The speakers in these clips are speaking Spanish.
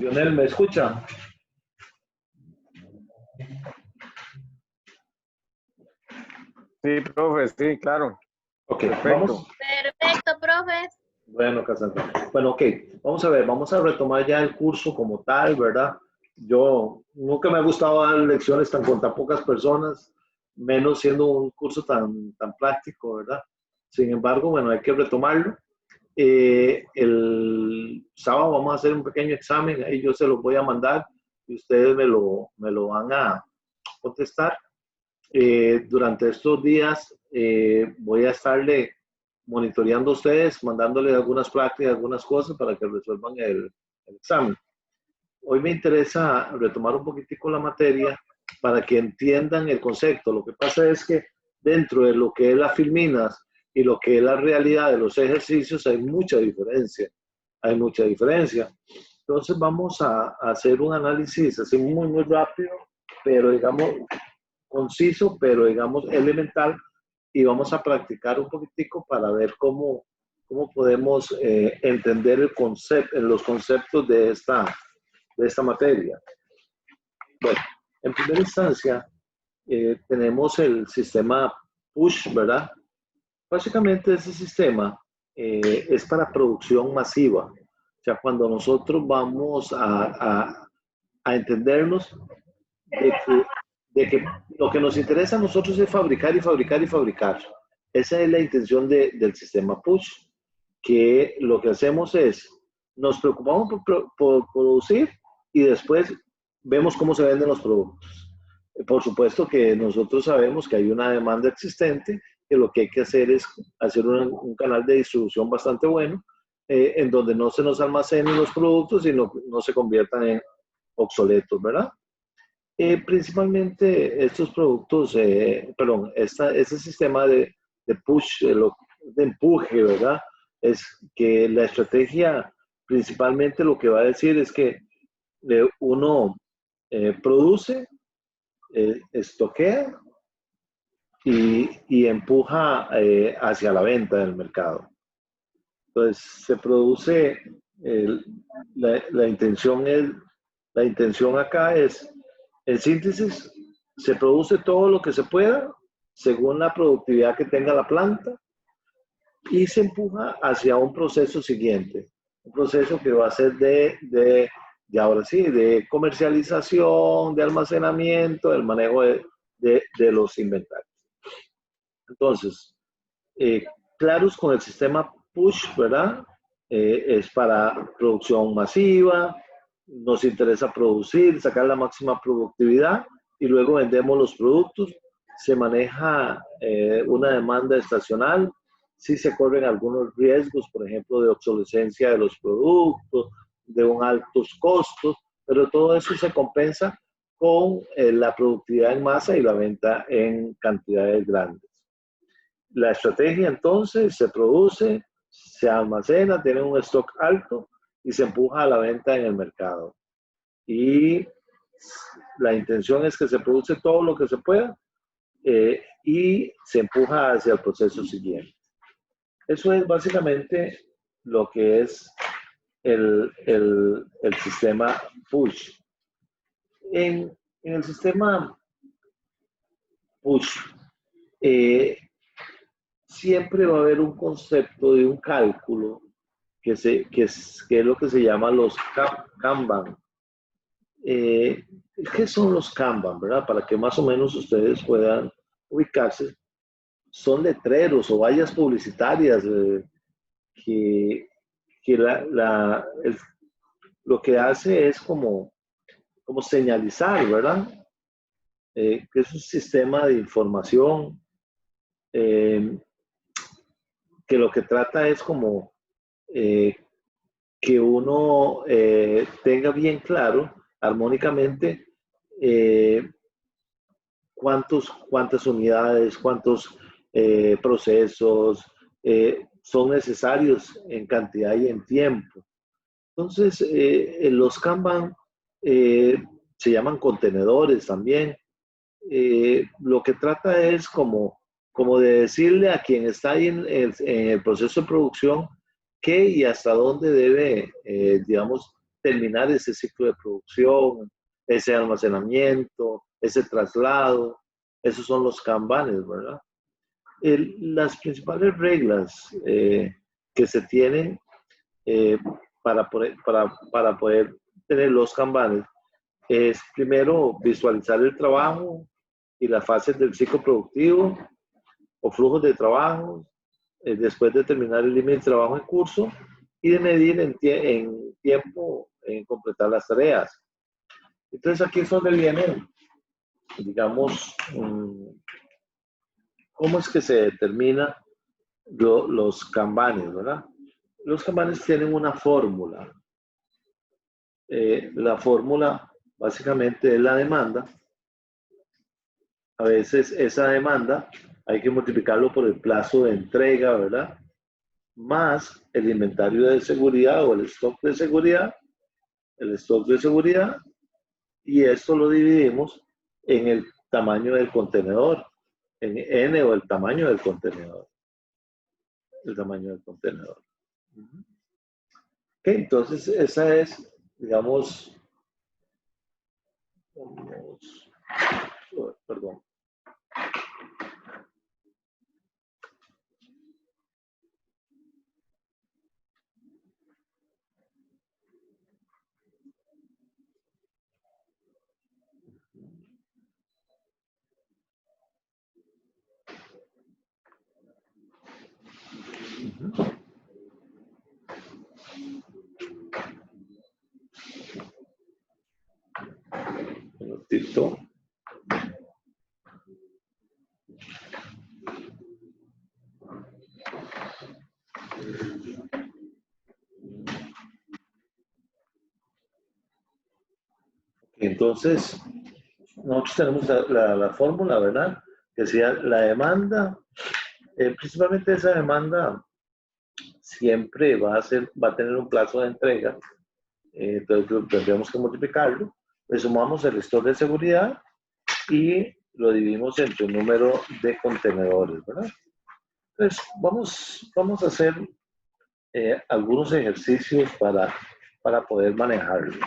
Lionel, ¿me escucha? Sí, profe, sí, claro. Ok, Perfecto. vamos. Perfecto, profe. Bueno, Cassandra. Bueno, ok, vamos a ver, vamos a retomar ya el curso como tal, ¿verdad? Yo nunca me ha gustado dar lecciones con tan pocas personas, menos siendo un curso tan práctico, ¿verdad? Sin embargo, bueno, hay que retomarlo. El sábado vamos a hacer un pequeño examen, ahí yo se los voy a mandar y ustedes me lo van a contestar. Durante estos días voy a estarle monitoreando a ustedes, mandándole algunas prácticas, algunas cosas para que resuelvan el examen. Hoy me interesa retomar un poquitico la materia para que entiendan el concepto. Lo que pasa es que dentro de lo que es las filminas y lo que es la realidad de los ejercicios hay mucha diferencia. Hay mucha diferencia. Entonces vamos a hacer un análisis así muy rápido, pero digamos conciso, pero digamos elemental, y vamos a practicar un poquitico para ver cómo podemos entender los conceptos de esta materia. Bueno, en primera instancia, tenemos el sistema PUSH, ¿verdad? Básicamente ese sistema es para producción masiva. O sea, cuando nosotros vamos a entendernos de que lo que nos interesa a nosotros es fabricar y fabricar y fabricar. Esa es la intención del sistema PUSH, que lo que hacemos es, nos preocupamos por producir y después vemos cómo se venden los productos. Por supuesto que nosotros sabemos que hay una demanda existente, que lo que hay que hacer es hacer un canal de distribución bastante bueno, en donde no se nos almacenen los productos y no se conviertan en obsoletos, ¿verdad? Principalmente estos productos, ese sistema de push, de empuje, ¿verdad? Es que la estrategia principalmente lo que va a decir es que uno produce, estoquea y empuja hacia la venta del mercado. Entonces, se produce, la intención acá es, en síntesis, se produce todo lo que se pueda según la productividad que tenga la planta y se empuja hacia un proceso siguiente, un proceso que va a ser de ahora sí, de comercialización, de almacenamiento, del manejo de los inventarios. Entonces, claros con el sistema PUSH, ¿verdad? Es para producción masiva, nos interesa producir, sacar la máxima productividad y luego vendemos los productos. Se maneja una demanda estacional, sí se corren algunos riesgos, por ejemplo, de obsolescencia de los productos, de un altos costos, pero todo eso se compensa con la productividad en masa y la venta en cantidades grandes. La estrategia entonces se produce, se almacena, tiene un stock alto y se empuja a la venta en el mercado. Y la intención es que se produce todo lo que se pueda y se empuja hacia el proceso siguiente. Eso es básicamente lo que es el sistema PUSH. En el sistema PUSH, siempre va a haber un concepto de un cálculo que es lo que se llama los Kanban. ¿Qué son los Kanban, verdad? Para que más o menos ustedes puedan ubicarse. Son letreros o vallas publicitarias que lo que hace es como señalizar, ¿verdad? Que es un sistema de información que lo que trata es como que uno tenga bien claro armónicamente cuántas unidades, cuántos procesos son necesarios en cantidad y en tiempo. Entonces, los Kanban se llaman contenedores también. Lo que trata es como de decirle a quien está ahí en el proceso de producción qué y hasta dónde debe, digamos, terminar ese ciclo de producción, ese almacenamiento, ese traslado. Esos son los kanbanes, ¿verdad? Las principales reglas que se tienen eh, para poder tener los kanbanes es primero visualizar el trabajo y las fases del ciclo productivo o flujos de trabajo, después de terminar el límite de trabajo en curso y de medir en tiempo en completar las tareas. Entonces aquí es donde viene, digamos, cómo es que se determina los kanbanes, ¿verdad? Los kanbanes tienen una fórmula. La fórmula básicamente es la demanda. A veces esa demanda hay que multiplicarlo por el plazo de entrega, ¿verdad? Más el inventario de seguridad o el stock de seguridad, y esto lo dividimos en el tamaño del contenedor, en N o el tamaño del contenedor. El tamaño del contenedor. Okay, entonces esa es, digamos, perdón. Un minutito. Entonces, nosotros tenemos la fórmula, ¿verdad? Que sea la demanda, principalmente esa demanda siempre va a tener un plazo de entrega, entonces tendríamos que multiplicarlo, le sumamos el stock de seguridad y lo dividimos entre un número de contenedores, ¿verdad? Entonces, vamos a hacer algunos ejercicios para poder manejarlo.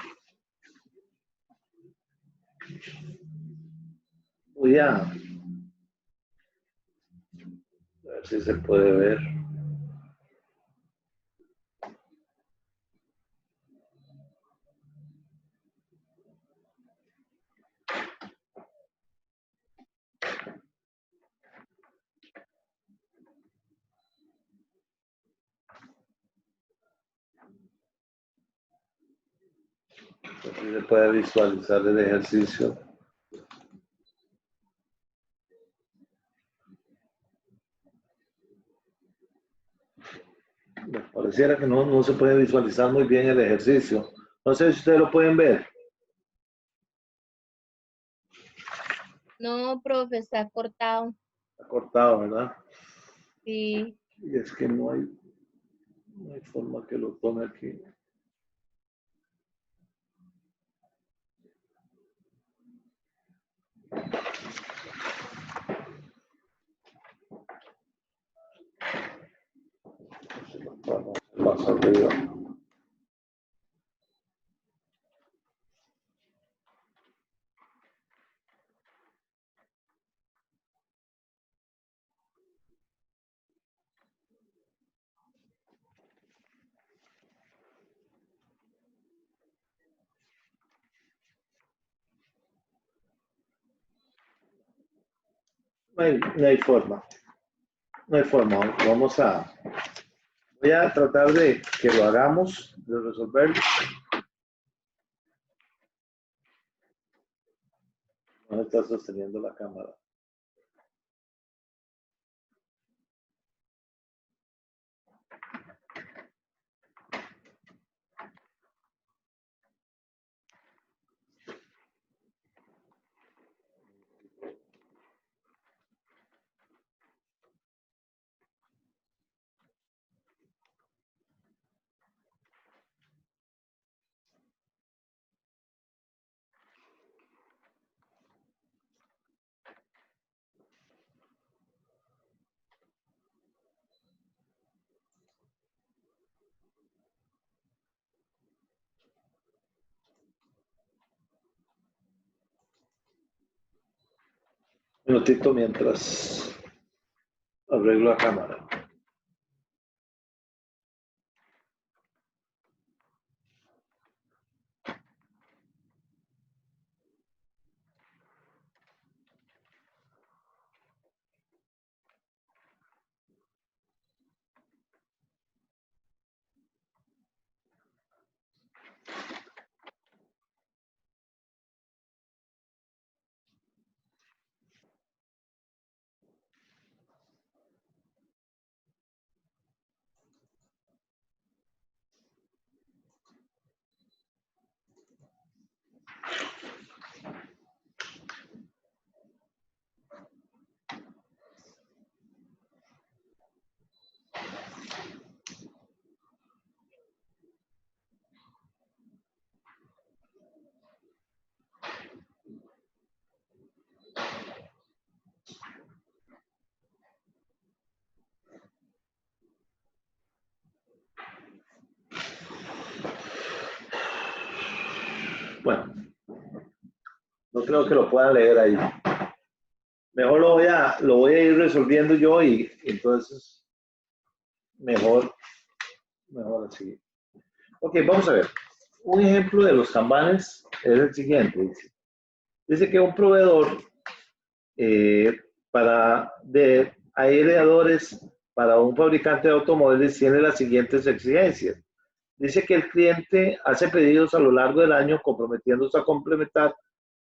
Voy a ver si se puede ver. Si se puede visualizar el ejercicio. Me pareciera que no se puede visualizar muy bien el ejercicio. No sé si ustedes lo pueden ver. No, profe, está cortado. Está cortado, ¿verdad? Sí. Y es que no hay forma que lo tome aquí. Más arriba. No hay forma. No hay forma. Voy a tratar de que lo hagamos, de resolverlo. No está sosteniendo la cámara. minutito mientras arreglo la cámara. Bueno, no creo que lo puedan leer ahí. Mejor lo voy a ir resolviendo yo y entonces mejor así. Ok, vamos a ver. Un ejemplo de los kanbanes es el siguiente. Dice que un proveedor de aireadores para un fabricante de automóviles tiene las siguientes exigencias. Dice que el cliente hace pedidos a lo largo del año comprometiéndose a complementar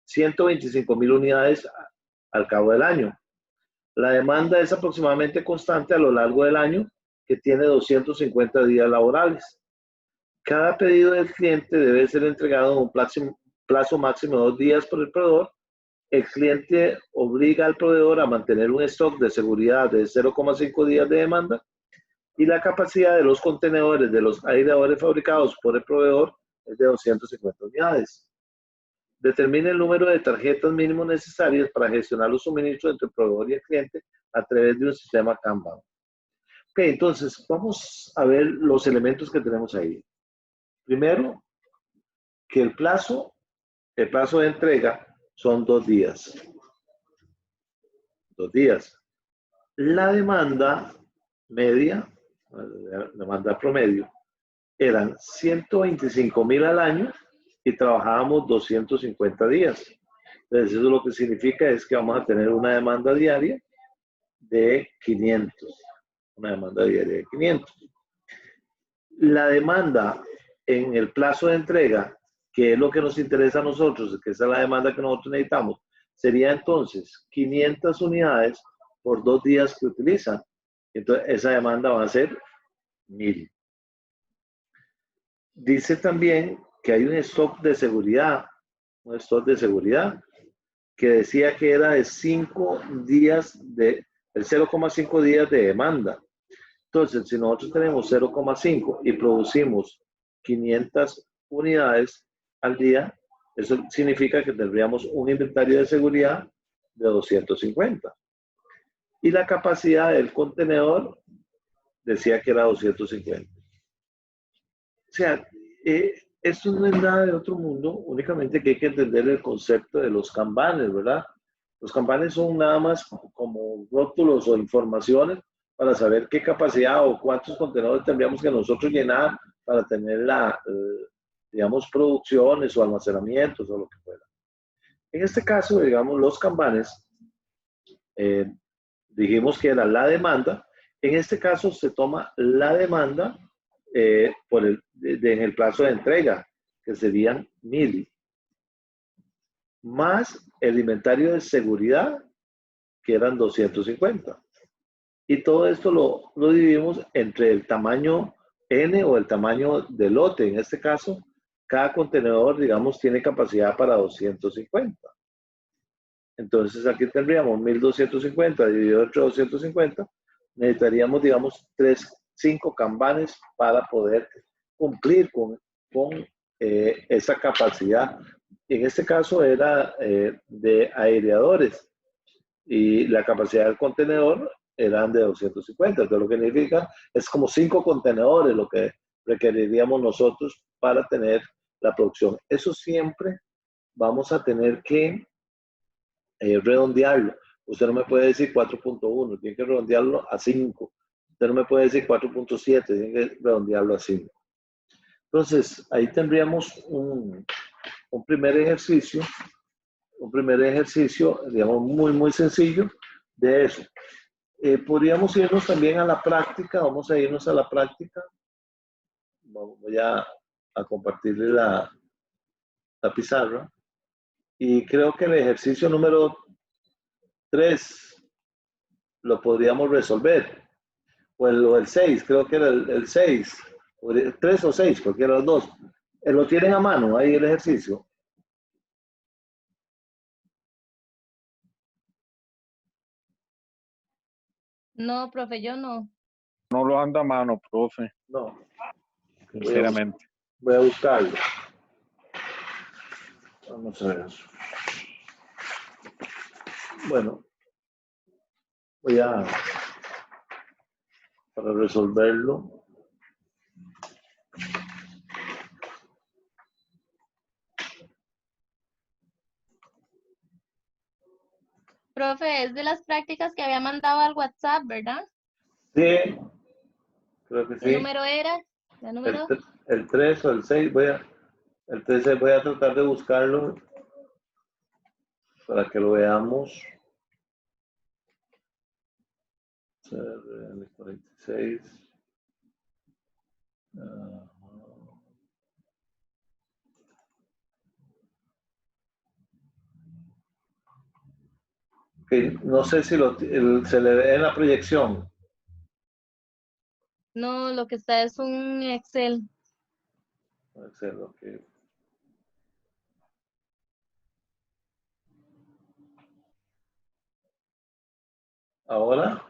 125,000 unidades al cabo del año. La demanda es aproximadamente constante a lo largo del año, que tiene 250 días laborales. Cada pedido del cliente debe ser entregado en un plazo máximo de 2 días por el proveedor. El cliente obliga al proveedor a mantener un stock de seguridad de 0,5 días de demanda y la capacidad de los contenedores de los aireadores fabricados por el proveedor es de 250 unidades. Determine el número de tarjetas mínimo necesarias para gestionar los suministros entre el proveedor y el cliente a través de un sistema Kanban. Ok, entonces vamos a ver los elementos que tenemos ahí. Primero, que el plazo de entrega son 2 días. 2 días. La demanda media, la demanda promedio, eran 125,000 al año y trabajábamos 250 días. Entonces, eso lo que significa es que vamos a tener una demanda diaria de 500. Una demanda diaria de 500. La demanda en el plazo de entrega, que es lo que nos interesa a nosotros, que esa es la demanda que nosotros necesitamos, sería entonces 500 unidades por 2 días que utilizan. Entonces, esa demanda va a ser 1,000. Dice también que hay un stock de seguridad, que decía que era de 5 días, el 0,5 días de demanda. Entonces, si nosotros tenemos 0,5 y producimos 500 unidades al día, eso significa que tendríamos un inventario de seguridad de 250. Y la capacidad del contenedor decía que era 250. O sea, esto no es nada de otro mundo, únicamente que hay que entender el concepto de los kanbanes, ¿verdad? Los kanbanes son nada más como rótulos o informaciones para saber qué capacidad o cuántos contenedores tendríamos que nosotros llenar para tener digamos, producciones o almacenamientos o lo que fuera. En este caso, digamos, los kanbanes, dijimos que era la demanda. En este caso se toma la demanda en el plazo de entrega, que serían 1,000, más el inventario de seguridad, que eran 250. Y todo esto lo dividimos entre el tamaño N o el tamaño del lote. En este caso, cada contenedor, digamos, tiene capacidad para 250. Entonces, aquí tendríamos 1,250 dividido entre 250. Necesitaríamos, digamos, 5 kanbanes para poder cumplir con esa capacidad. En este caso era de aireadores y la capacidad del contenedor eran de 250. Entonces, lo que significa es como 5 contenedores lo que requeriríamos nosotros para tener la producción. Eso siempre vamos a tener que redondearlo, Usted no me puede decir 4.1, tiene que redondearlo a 5. Usted no me puede decir 4.7, tiene que redondearlo a 5. Entonces, ahí tendríamos un primer ejercicio, digamos, muy sencillo de eso. Podríamos irnos también a la práctica, vamos a irnos a la práctica. Voy a compartirle la pizarra. Y creo que el ejercicio número 3 lo podríamos resolver. O el 6, creo que era el 6. 3 o 6, cualquiera de los dos. ¿Lo tienen a mano ahí el ejercicio? No, profe, yo no. No lo anda a mano, profe, No. sinceramente. Voy a buscarlo. Vamos a ver. Bueno, para resolverlo. Profe, es de las prácticas que había mandado al WhatsApp, ¿verdad? Sí, creo que ¿Qué sí. número era? ¿Qué número? El 3 o el 6, el 3 voy a tratar de buscarlo para que lo veamos. El 46. Okay, no sé si se le ve en la proyección. No, lo que está es un Excel. Excel, okay. ¿Ahora?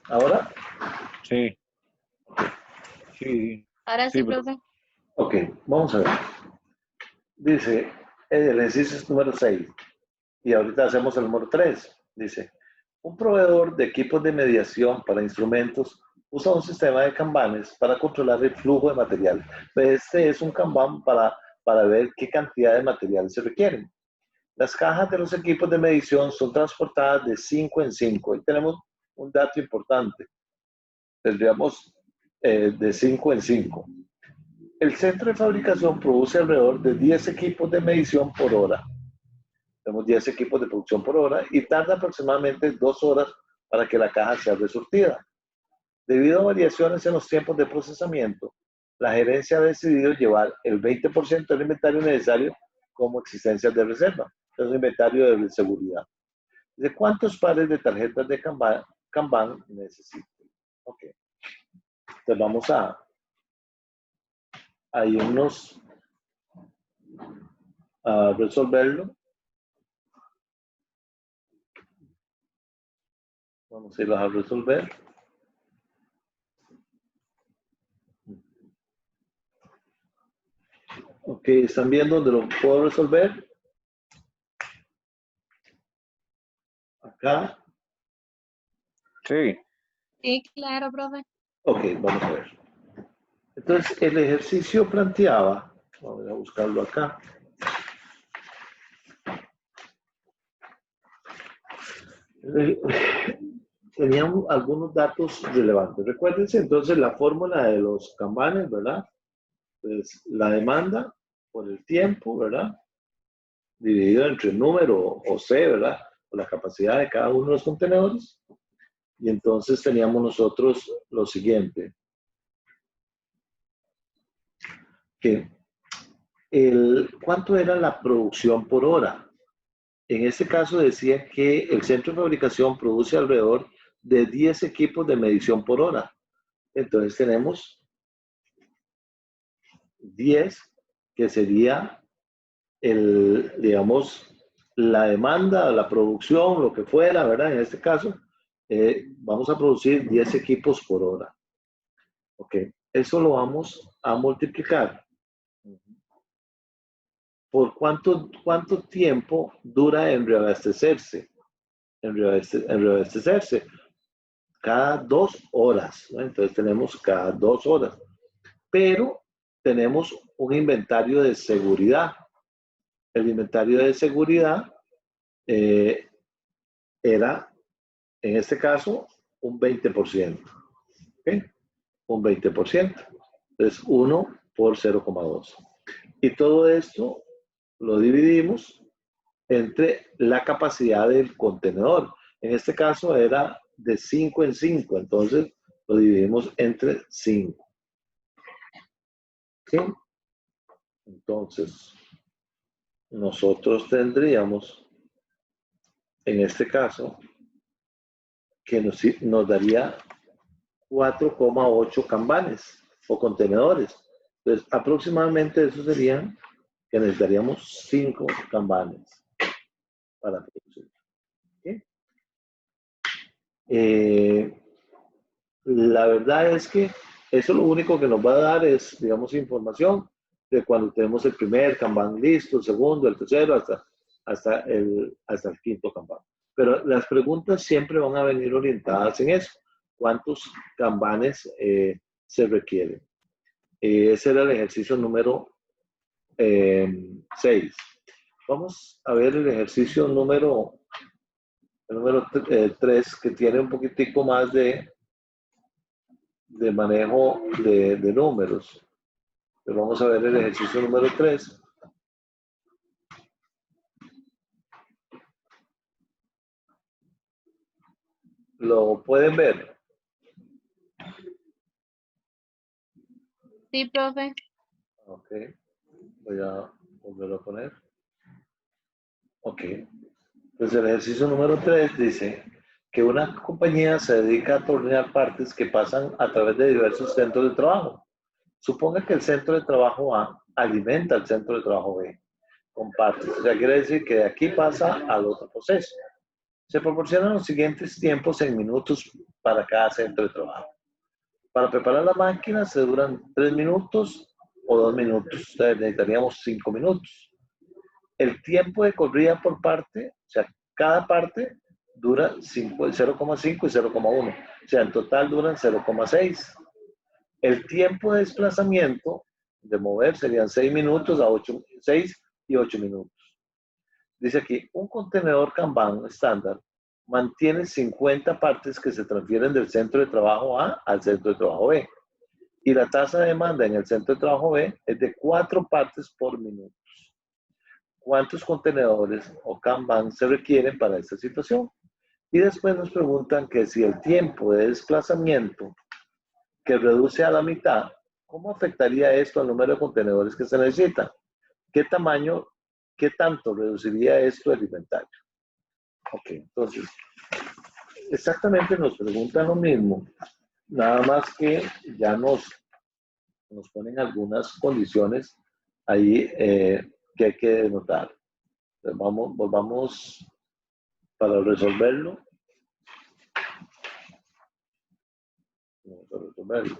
¿Ahora? Sí. Sí. Ahora sí, Sí, profe. Ok, vamos a ver. Dice, el ejercicio es número 6 y ahorita hacemos el número 3. Dice, un proveedor de equipos de mediación para instrumentos usa un sistema de kanbanes para controlar el flujo de material. Este es un kanban para ver qué cantidad de material se requieren. Las cajas de los equipos de medición son transportadas de 5 en 5. Ahí tenemos un dato importante. Tendríamos de 5 en 5. El centro de fabricación produce alrededor de 10 equipos de medición por hora. Tenemos 10 equipos de producción por hora y tarda aproximadamente 2 horas para que la caja sea resurtida. Debido a variaciones en los tiempos de procesamiento, la gerencia ha decidido llevar el 20% del inventario necesario como existencias de reserva. Es un inventario de seguridad. ¿De cuántos pares de tarjetas de Kanban necesito? Ok. Entonces vamos a irnos a resolverlo. Vamos a irlos a resolver. Ok, ¿están viendo dónde lo puedo resolver? Acá. Sí. Sí, claro, profe. Ok, vamos a ver. Entonces, el ejercicio planteaba, vamos a buscarlo acá. Teníamos algunos datos relevantes. Recuérdense entonces la fórmula de los kanbanes, ¿verdad? Pues la demanda por el tiempo, ¿verdad? Dividido entre el número o C, ¿verdad? O la capacidad de cada uno de los contenedores. Y entonces teníamos nosotros lo siguiente. Que ¿cuánto era la producción por hora? En este caso decía que el centro de fabricación produce alrededor de 10 equipos de medición por hora. Entonces tenemos 10, que sería digamos, la demanda, la producción, lo que fuera, ¿verdad? En este caso, vamos a producir 10 equipos por hora. Ok, eso lo vamos a multiplicar. ¿Por cuánto tiempo dura en reabastecerse? En reabastecerse. Cada 2 horas, ¿no? Entonces tenemos cada 2 horas. Pero tenemos un inventario de seguridad. El inventario de seguridad era, en este caso, un 20%. ¿Okay? Un 20%. Entonces, 1 por 0,2. Y todo esto lo dividimos entre la capacidad del contenedor. En este caso era de 5 en 5, entonces lo dividimos entre 5. ¿Sí? Entonces, nosotros tendríamos, en este caso, que nos daría 4,8 cambanes o contenedores. Entonces, aproximadamente eso serían que necesitaríamos 5 cambanes para producir. ¿Sí? La verdad es que eso lo único que nos va a dar es, digamos, información de cuando tenemos el primer Kanban listo, el segundo, el tercero, hasta el quinto Kanban. Pero las preguntas siempre van a venir orientadas en eso. ¿Cuántos Kanbanes se requieren? Ese era el ejercicio número 6. Vamos a ver el ejercicio número 3, que tiene un poquitico más de manejo de números. Pero vamos a ver el ejercicio número 3. ¿Lo pueden ver? Sí, profe. Ok. Voy a volverlo a poner. Ok. Pues el ejercicio número 3 dice que una compañía se dedica a tornear partes que pasan a través de diversos centros de trabajo. Suponga que el centro de trabajo A alimenta al centro de trabajo B con partes. O sea, quiere decir que de aquí pasa al otro proceso. Se proporcionan los siguientes tiempos en minutos para cada centro de trabajo. Para preparar la máquina se duran 3 minutos o 2 minutos. O sea, necesitaríamos 5 minutos. El tiempo de corrida por parte, o sea, cada parte dura 0,5 y 0,1. O sea, en total duran 0,6. El tiempo de desplazamiento de mover serían 6 minutos a 6 y 8 minutos. Dice aquí, un contenedor Kanban estándar mantiene 50 partes que se transfieren del centro de trabajo A al centro de trabajo B. Y la tasa de demanda en el centro de trabajo B es de 4 partes por minuto. ¿Cuántos contenedores o Kanban se requieren para esta situación? Y después nos preguntan que si el tiempo de desplazamiento que reduce a la mitad, ¿cómo afectaría esto al número de contenedores que se necesitan? ¿Qué tamaño, qué tanto reduciría esto el inventario? Ok, entonces, exactamente nos preguntan lo mismo, nada más que ya nos ponen algunas condiciones ahí que hay que denotar. Entonces, volvamos para resolverlo. Vamos a resolverlo.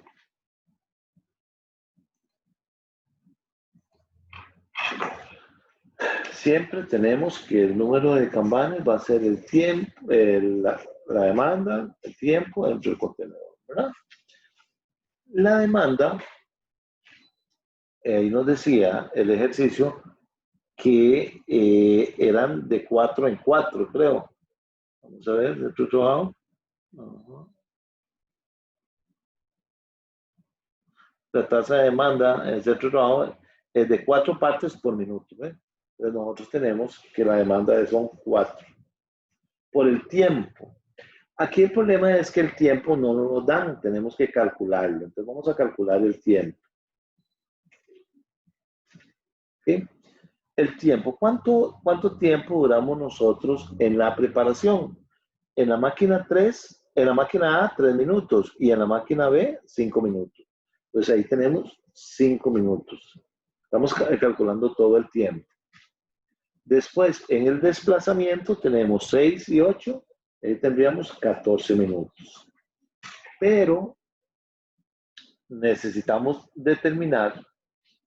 Siempre tenemos que el número de Kanbanes va a ser el tiempo, la demanda, el tiempo entre el contenedor, ¿verdad? La demanda, ahí nos decía el ejercicio que eran de 4 en 4, creo. Vamos a ver, de tu trabajo. La tasa de demanda en el centro de trabajo es de 4 partes por minuto. ¿Ve? Entonces nosotros tenemos que la demanda son 4. Por el tiempo. Aquí el problema es que el tiempo no nos dan, tenemos que calcularlo. Entonces vamos a calcular el tiempo. ¿Sí? El tiempo. ¿Cuánto tiempo duramos nosotros en la preparación? En la máquina 3, en la máquina A 3 minutos y en la máquina B 5 minutos. Entonces ahí tenemos 5 minutos. Estamos calculando todo el tiempo. Después, en el desplazamiento tenemos 6 y 8. Ahí tendríamos 14 minutos. Pero necesitamos determinar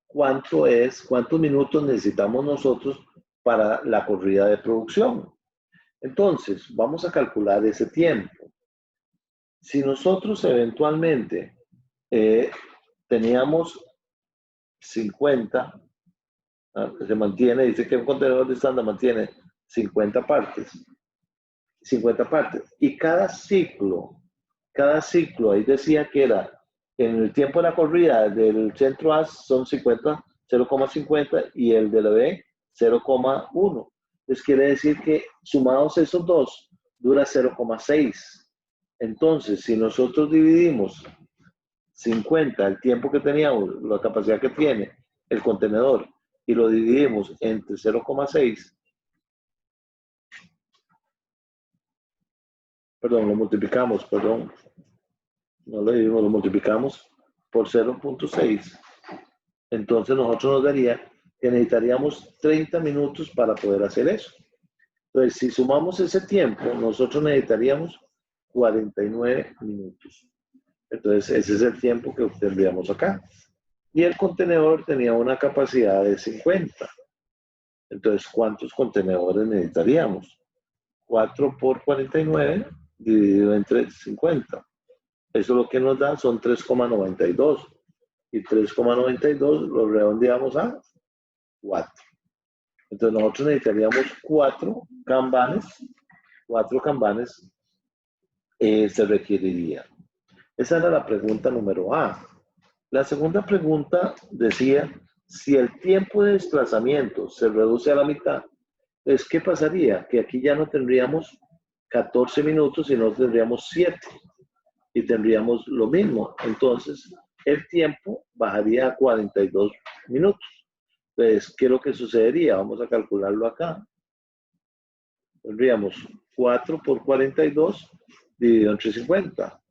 cuántos minutos necesitamos nosotros para la corrida de producción. Entonces, vamos a calcular ese tiempo. Si nosotros eventualmente teníamos 50, se mantiene, dice que un contenedor de estándar mantiene 50 partes. 50 partes. Y cada ciclo, ahí decía que era, en el tiempo de la corrida del centro A son 50, 0,50 y el de la B 0,1. Entonces quiere decir que sumados esos dos, dura 0,6. Entonces, si nosotros dividimos 50, el tiempo que teníamos, la capacidad que tiene el contenedor, y lo dividimos entre 0,6, perdón, lo multiplicamos, perdón, no lo dividimos, lo multiplicamos por 0,6, entonces nosotros nos daría que necesitaríamos 30 minutos para poder hacer eso. Entonces, si sumamos ese tiempo, nosotros necesitaríamos 49 minutos. Entonces, ese es el tiempo que obtendríamos acá. Y el contenedor tenía una capacidad de 50. Entonces, ¿cuántos contenedores necesitaríamos? 4 por 49 dividido entre 50. Eso lo que nos da son 3,92. Y 3,92 lo redondeamos a 4. Entonces, nosotros necesitaríamos 4 cambanes. 4 cambanes se requeriría. Esa era la pregunta número A. La segunda pregunta decía, si el tiempo de desplazamiento se reduce a la mitad, entonces, ¿qué pasaría? Que aquí ya no tendríamos 14 minutos, sino tendríamos 7. Y tendríamos lo mismo. Entonces, el tiempo bajaría a 42 minutos. Entonces, ¿qué es lo que sucedería? Vamos a calcularlo acá. Tendríamos 4 por 42 dividido entre 50.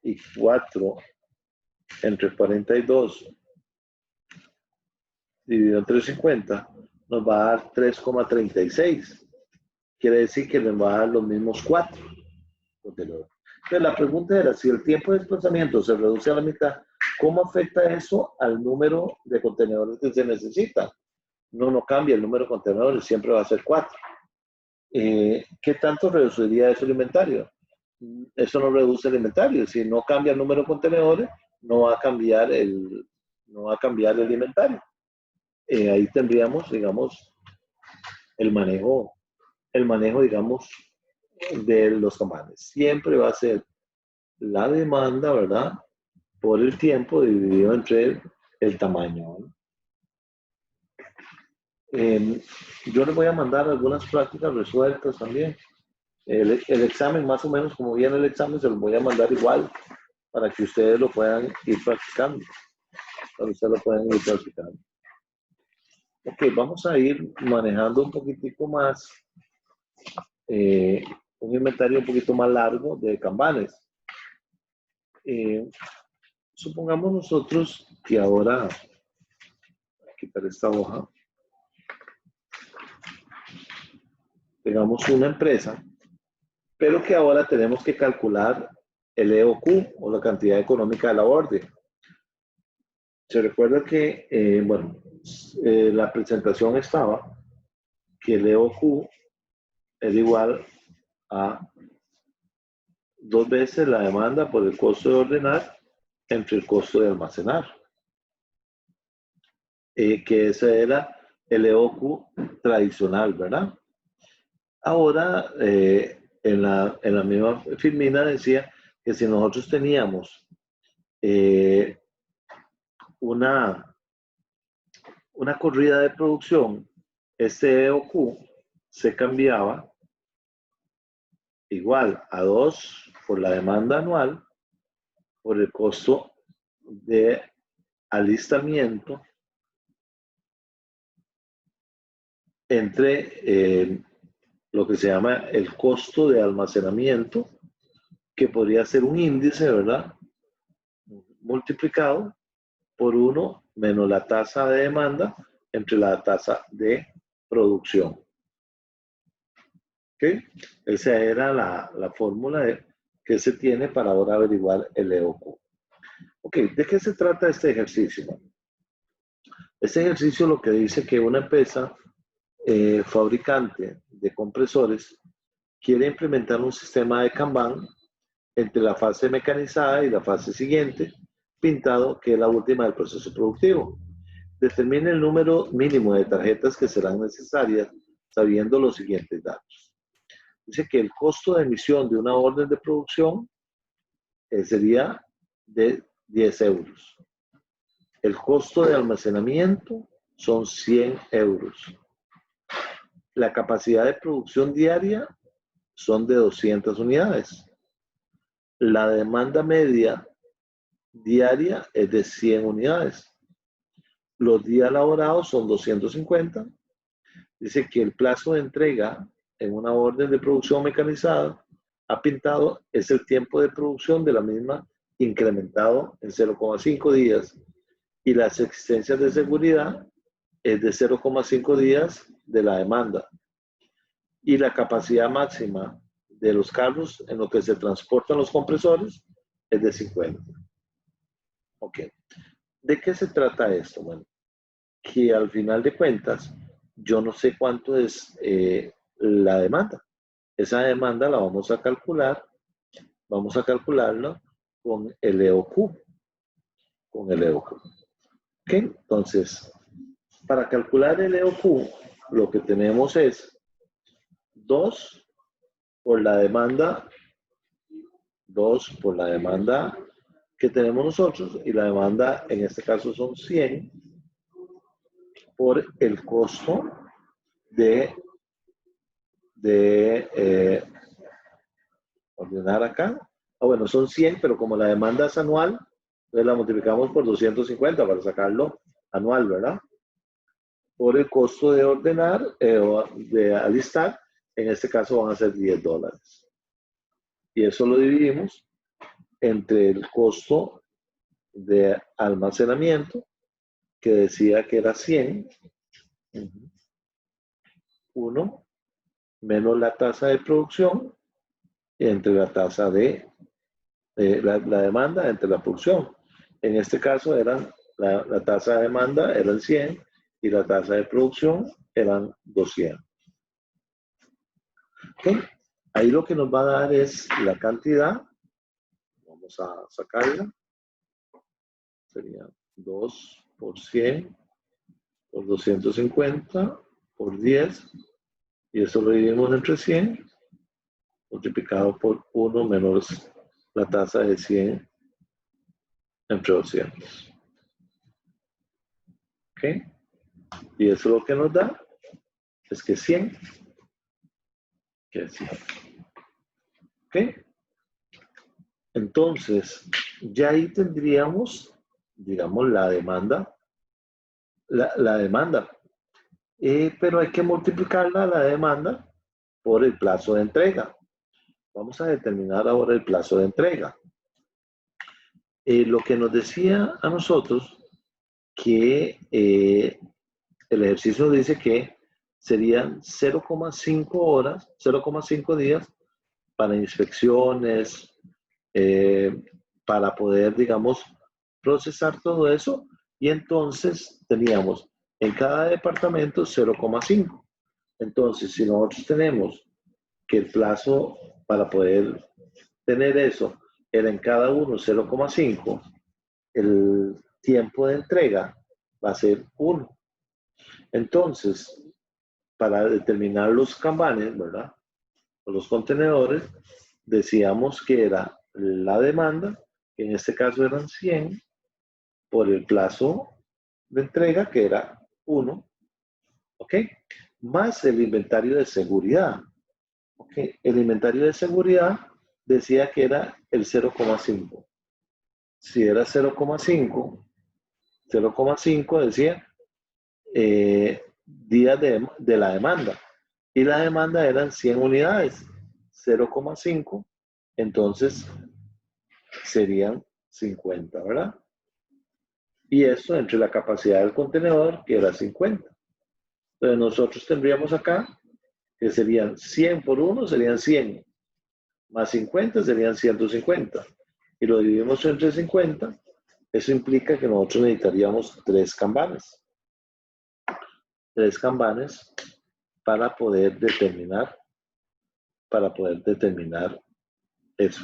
Y 4 entre 42 dividido entre 50 nos va a dar 3,36. Quiere decir que nos va a dar los mismos 4. Entonces la pregunta era, si el tiempo de desplazamiento se reduce a la mitad, ¿cómo afecta eso al número de contenedores que se necesitan? No cambia el número de contenedores, siempre va a ser 4. ¿Qué tanto reduciría eso el inventario? Eso no reduce el inventario. Si no cambia el número de contenedores, no va a cambiar el inventario. Ahí tendríamos, digamos, el manejo, digamos, de los cambanes. Siempre va a ser la demanda, ¿verdad? Por el tiempo dividido entre el tamaño, ¿no? Yo les voy a mandar algunas prácticas resueltas también. El examen, más o menos como viene el examen, se los voy a mandar igual para que ustedes lo puedan ir practicando. Ok, vamos a ir manejando un poquitico más, un inventario un poquito más largo de kanbanes. Supongamos nosotros que ahora, voy a quitar esta hoja, tengamos una empresa, pero que ahora tenemos que calcular el EOQ o la cantidad económica de la orden. Se recuerda que, la presentación estaba que el EOQ es igual a 2 veces la demanda por el costo de ordenar entre el costo de almacenar. Que ese era el EOQ tradicional, ¿verdad? Ahora, en la misma Firmina decía que si nosotros teníamos una corrida de producción, este EOQ se cambiaba igual a 2 por la demanda anual por el costo de alistamiento entre lo que se llama el costo de almacenamiento, que podría ser un índice, ¿verdad? Multiplicado por 1 menos la tasa de demanda entre la tasa de producción. ¿Ok? Esa era la fórmula que se tiene para ahora averiguar el EOQ. Ok, ¿de qué se trata este ejercicio? Este ejercicio lo que dice que una empresa fabricante de compresores quiere implementar un sistema de Kanban entre la fase mecanizada y la fase siguiente, pintado, que es la última del proceso productivo. Determine el número mínimo de tarjetas que serán necesarias sabiendo los siguientes datos. Dice que el costo de emisión de una orden de producción sería de 10 euros. El costo de almacenamiento son 100 euros. La capacidad de producción diaria son de 200 unidades. La demanda media diaria es de 100 unidades. Los días laborados son 250. Dice que el plazo de entrega en una orden de producción mecanizada a pintado es el tiempo de producción de la misma incrementado en 0,5 días y las existencias de seguridad es de 0,5 días de la demanda. Y la capacidad máxima de los carros en lo que se transportan los compresores es de 50. Ok. ¿De qué se trata esto? Bueno, que al final de cuentas, yo no sé cuánto es la demanda. Esa demanda la vamos a calcular, vamos a calcularla con el EOQ. Con el EOQ. Ok, entonces, para calcular el EOQ, lo que tenemos es 2 por la demanda, 2 por la demanda que tenemos nosotros, y la demanda en este caso son 100 por el costo de ordenar acá. Bueno, son 100, pero como la demanda es anual, entonces la multiplicamos por 250 para sacarlo anual, ¿verdad? Por el costo de ordenar o de alistar, en este caso van a ser $10. Y eso lo dividimos entre el costo de almacenamiento, que decía que era 100, 1, menos la tasa de producción, entre la tasa de la demanda entre la producción. En este caso eran la tasa de demanda eran 100 y la tasa de producción eran 200. ¿Okay? Ahí lo que nos va a dar es la cantidad. Vamos a sacarla. Sería 2 por 100 por 250 por 10. Y eso lo dividimos entre 100. Multiplicado por 1 menos la tasa de 100 entre 200. ¿Ok? Y eso lo que nos da es que 100, que es 100. ¿Ok? Entonces, ya ahí tendríamos, digamos, la demanda. La demanda. Pero hay que multiplicarla, la demanda, por el plazo de entrega. Vamos a determinar ahora el plazo de entrega. Lo que nos decía a nosotros que el ejercicio dice que serían 0,5 horas, 0,5 días para inspecciones, para poder, digamos, procesar todo eso. Y entonces teníamos en cada departamento 0,5. Entonces, si nosotros tenemos que el plazo para poder tener eso era en cada uno 0,5, el tiempo de entrega va a ser 1. Entonces, para determinar los kanbanes, ¿verdad? O los contenedores, decíamos que era la demanda, que en este caso eran 100, por el plazo de entrega, que era 1, ¿ok? Más el inventario de seguridad. ¿Ok? El inventario de seguridad decía que era el 0,5. Si era 0,5 decía días de la demanda. Y la demanda eran 100 unidades. 0,5, entonces serían 50, ¿verdad? Y eso entre la capacidad del contenedor, que era 50. Entonces nosotros tendríamos acá que serían 100 por 1, serían 100. Más 50 serían 150. Y lo dividimos entre 50. Eso implica que nosotros necesitaríamos 3 kanbanes. 3 kanbanes para poder determinar eso.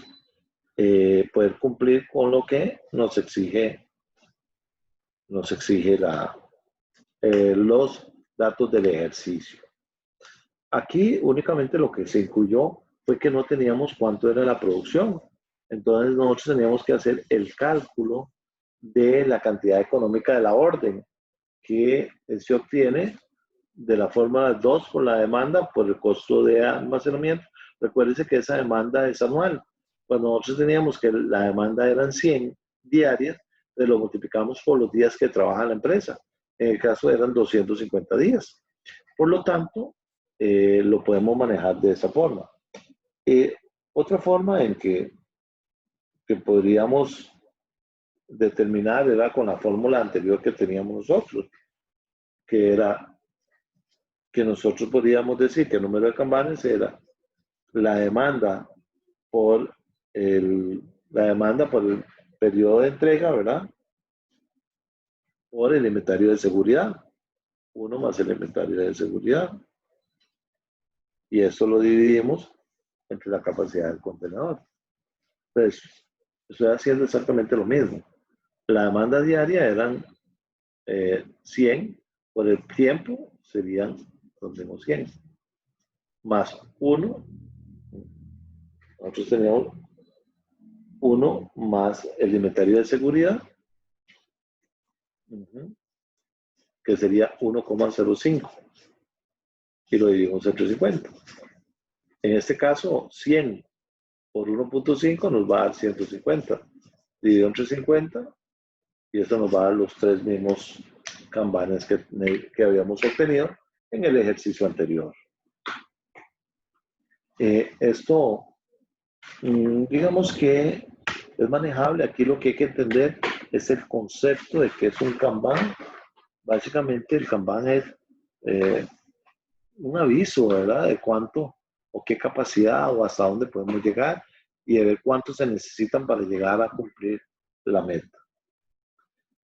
Poder cumplir con lo que nos exige los datos del ejercicio. Aquí únicamente lo que se incluyó fue que no teníamos cuánto era la producción. Entonces nosotros teníamos que hacer el cálculo de la cantidad económica de la orden, que se obtiene de la fórmula 2 por la demanda por el costo de almacenamiento. Recuérdense que esa demanda es anual. Cuando nosotros teníamos que la demanda eran 100 diarias, pues lo multiplicamos por los días que trabaja la empresa. En el caso eran 250 días. Por lo tanto, lo podemos manejar de esa forma. Otra forma en que podríamos determinar era con la fórmula anterior que teníamos nosotros, que era que nosotros podríamos decir que el número de kanbanes era la demanda por el periodo de entrega, ¿verdad? Por el inventario de seguridad. 1 más el inventario de seguridad. Y eso lo dividimos entre la capacidad del contenedor. Entonces, estoy haciendo exactamente lo mismo. La demanda diaria eran 100, por el tiempo serían 100, más 1, nosotros teníamos 1 más el inventario de seguridad, que sería 1,05, y lo dividimos entre 50. En este caso, 100 por 1.5 nos va a dar 150, dividido entre 50, y eso nos va a dar los 3 mismos kanbanes que habíamos obtenido en el ejercicio anterior. Esto, digamos que es manejable. Aquí lo que hay que entender es el concepto de qué es un kanban. Básicamente el kanban es un aviso, ¿verdad? De cuánto o qué capacidad o hasta dónde podemos llegar y de ver cuánto se necesitan para llegar a cumplir la meta.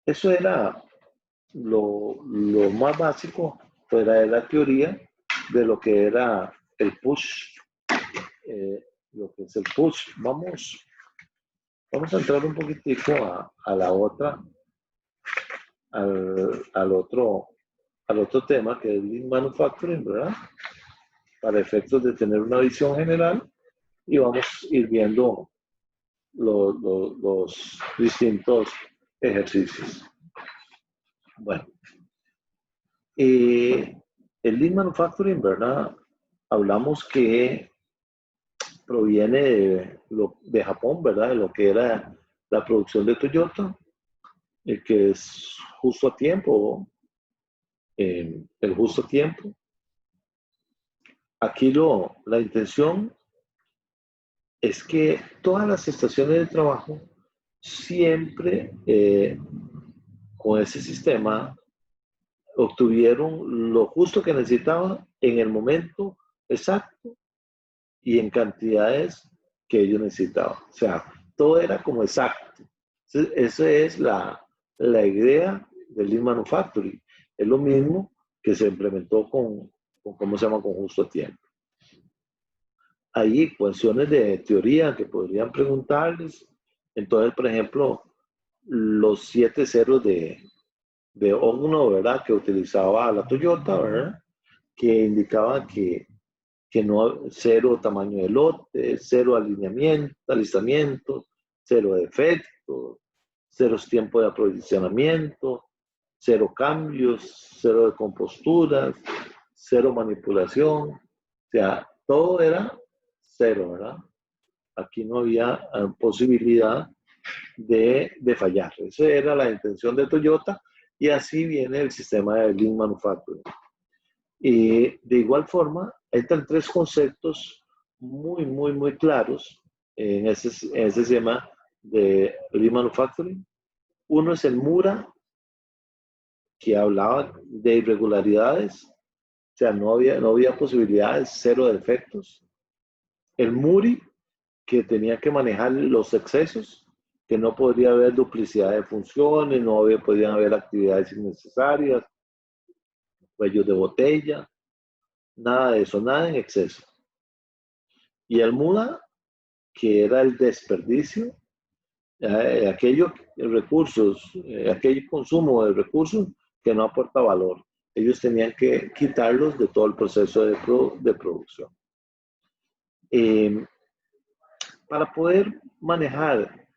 Eso era lo más básico fuera de la teoría de lo que era el push, lo que es el push. Vamos a entrar un poquitico a la otra, al otro tema que es Lean Manufacturing, ¿verdad? Para efectos de tener una visión general, y vamos a ir viendo los distintos ejercicios. Bueno, el Lean Manufacturing, ¿verdad? Hablamos que proviene de Japón, ¿verdad? De lo que era la producción de Toyota, que es justo a tiempo, el justo tiempo. Aquí la intención es que todas las estaciones de trabajo siempre con ese sistema obtuvieron lo justo que necesitaban en el momento exacto y en cantidades que ellos necesitaban. O sea, todo era como exacto. Entonces, esa es la idea del Lean Manufacturing. Es lo mismo que se implementó con ¿cómo se llama? Con justo tiempo. Hay cuestiones de teoría que podrían preguntarles. Entonces, por ejemplo, los 7 ceros de Ogno, ¿verdad? Que utilizaba la Toyota, ¿verdad? Que indicaban que no, 0 tamaño de lote, 0 alistamiento, 0 defectos, 0 tiempo de aprovisionamiento, 0 cambios, 0 de composturas, 0 manipulación. O sea, todo era 0, ¿verdad? Aquí no había posibilidad de fallar. Esa era la intención de Toyota, y así viene el sistema de Lean Manufacturing. Y de igual forma, entran 3 conceptos muy claros en ese sistema de Lean Manufacturing. Uno es el MURA, que hablaba de irregularidades, o sea, no había posibilidades, 0 defectos. El MURI, que tenía que manejar los excesos, que no podría haber duplicidad de funciones, podían haber actividades innecesarias, cuellos de botella, nada de eso, nada en exceso. Y el MUDA, que era el desperdicio, aquellos recursos, aquel consumo de recursos que no aporta valor. ellos tenían que quitarlos de todo el proceso de producción. Para poder manejar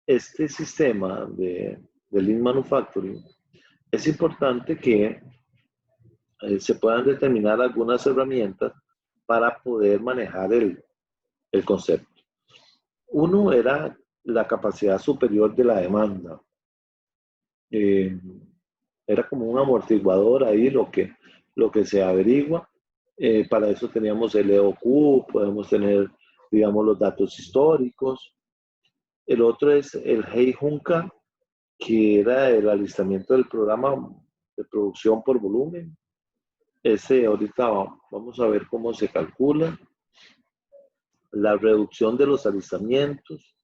este sistema de Lean Manufacturing, es importante que se puedan determinar algunas herramientas para poder manejar el concepto. Uno era la capacidad superior de la demanda. Era como un amortiguador ahí lo que se averigua. Para eso teníamos el EOQ, podemos tener, digamos, los datos históricos. El otro es el Heijunka, que era el alistamiento del programa de producción por volumen. Ese ahorita vamos a ver cómo se calcula. La reducción de los alistamientos,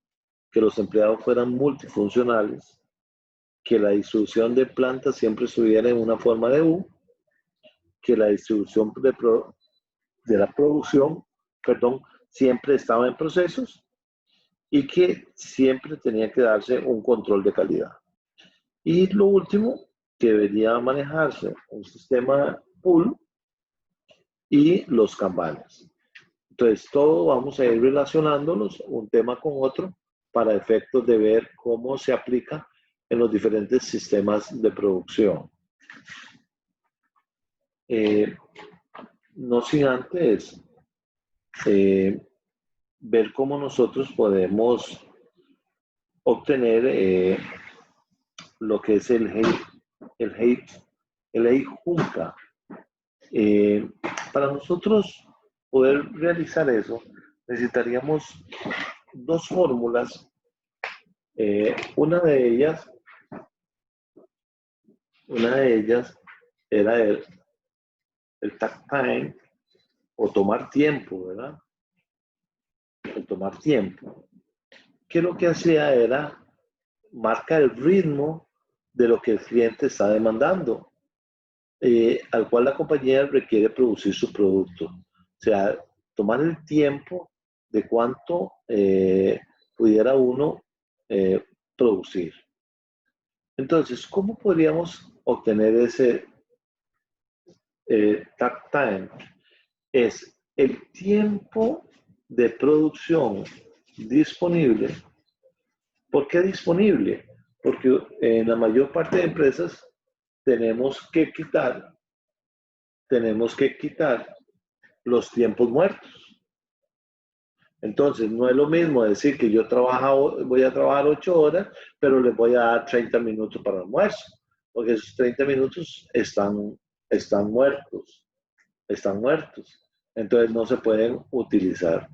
que los empleados fueran multifuncionales, que la distribución de plantas siempre estuviera en una forma de U, que la distribución de la producción, siempre estaba en procesos y que siempre tenía que darse un control de calidad. Y lo último, que debería manejarse un sistema pool y los kanbanes. Entonces, todo vamos a ir relacionándolos un tema con otro para efectos de ver cómo se aplica en los diferentes sistemas de producción. No sin antes ver cómo nosotros podemos obtener lo que es el Heijunka. Para nosotros poder realizar eso, necesitaríamos dos fórmulas. Una de ellas era el takt time, o tomar tiempo, ¿verdad? El tomar tiempo. Que lo que hacía era marcar el ritmo de lo que el cliente está demandando, al cual la compañía requiere producir su producto. O sea, tomar el tiempo de cuánto pudiera uno producir. Entonces, ¿cómo podríamos obtener ese takt time? Es el tiempo de producción disponible. ¿Por qué disponible? Porque en la mayor parte de empresas tenemos que quitar los tiempos muertos. Entonces, no es lo mismo decir que yo voy a trabajar 8 horas, pero les voy a dar 30 minutos para almuerzo, porque esos 30 minutos están muertos. Entonces, no se pueden utilizar.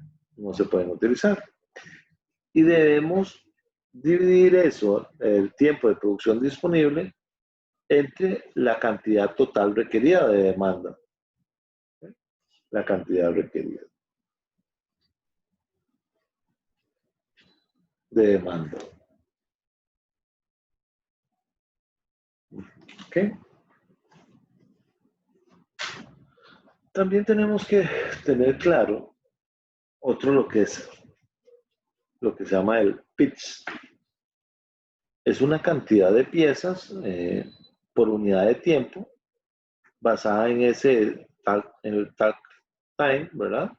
Y debemos dividir eso, el tiempo de producción disponible, entre la cantidad total requerida de demanda. La cantidad requerida de demanda. ¿Ok? También tenemos que tener claro lo que se llama el pitch. Es una cantidad de piezas por unidad de tiempo basada en el takt time, ¿verdad?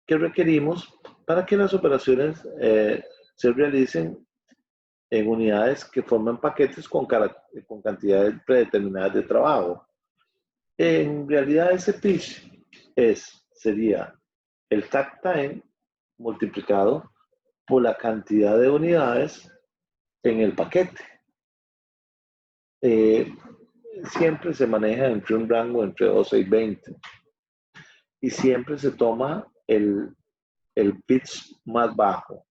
Que requerimos para que las operaciones se realicen en unidades que forman paquetes con cantidades predeterminadas de trabajo. En realidad ese pitch sería el takt time multiplicado por la cantidad de unidades en el paquete. Siempre se maneja entre un rango entre 12 y 20. Y siempre se toma el pitch más bajo.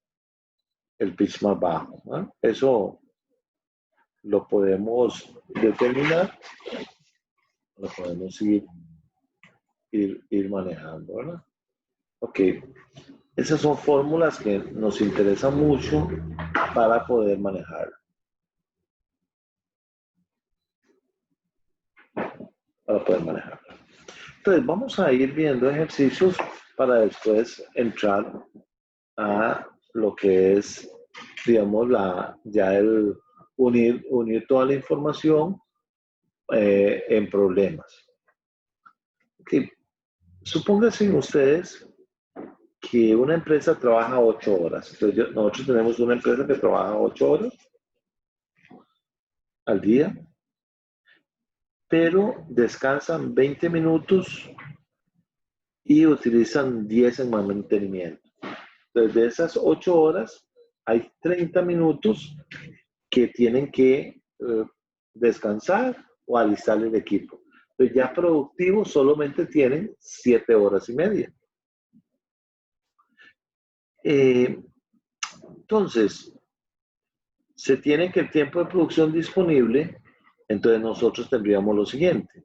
¿No? Eso lo podemos determinar, lo podemos ir manejando, ¿verdad? Ok. Esas son fórmulas que nos interesan mucho para poder manejar. Entonces, vamos a ir viendo ejercicios para después entrar a lo que es, digamos, unir toda la información en problemas. Okay. Supónganse ustedes que una empresa trabaja 8 horas. Entonces, nosotros tenemos una empresa que trabaja 8 horas al día, pero descansan 20 minutos y utilizan 10 en mantenimiento. Entonces, de esas 8 horas, hay 30 minutos que tienen que descansar o alistar el equipo. Entonces, ya productivos solamente tienen 7 horas y media. Entonces, se tiene que el tiempo de producción disponible, entonces nosotros tendríamos lo siguiente.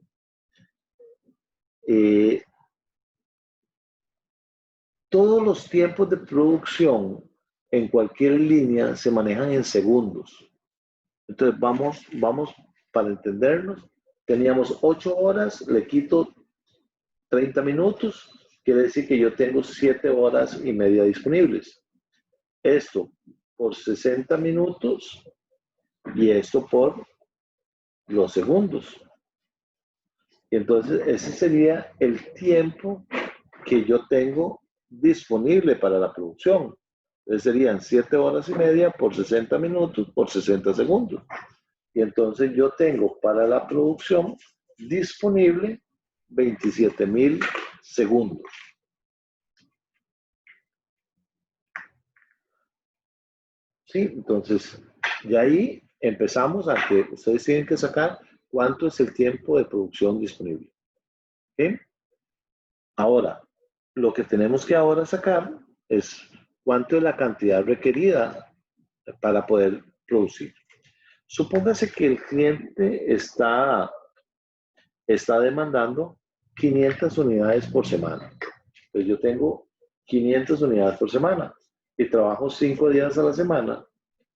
Todos los tiempos de producción en cualquier línea se manejan en segundos. Entonces, vamos para entendernos. Teníamos 8 horas, le quito 30 minutos, quiere decir que yo tengo 7 horas y media disponibles. Esto por 60 minutos y esto por los segundos. Y entonces, ese sería el tiempo que yo tengo disponible para la producción. Entonces, serían 7 horas y media por 60 minutos por 60 segundos. Y entonces yo tengo para la producción disponible 27,000 segundos. ¿Sí? Entonces, de ahí empezamos a que ustedes tienen que sacar cuánto es el tiempo de producción disponible. ¿Sí? Ahora, lo que tenemos que ahora sacar es cuánto es la cantidad requerida para poder producir. Supóngase que el cliente está demandando 500 unidades por semana. Entonces yo tengo 500 unidades por semana y trabajo 5 días a la semana.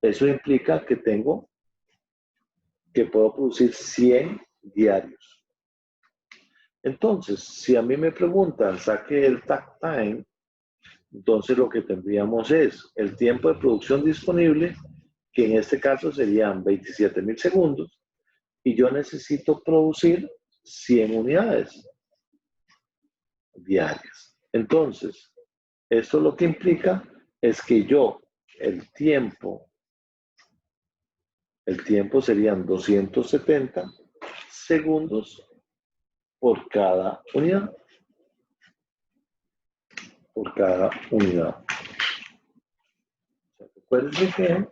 Eso implica que puedo producir 100 diarios. Entonces, si a mí me preguntan, saque el takt time, entonces lo que tendríamos es el tiempo de producción disponible, que en este caso serían 27,000 segundos, y yo necesito producir 100 unidades diarias. Entonces, esto lo que implica es que el tiempo serían 270 segundos por cada unidad. Recuerden que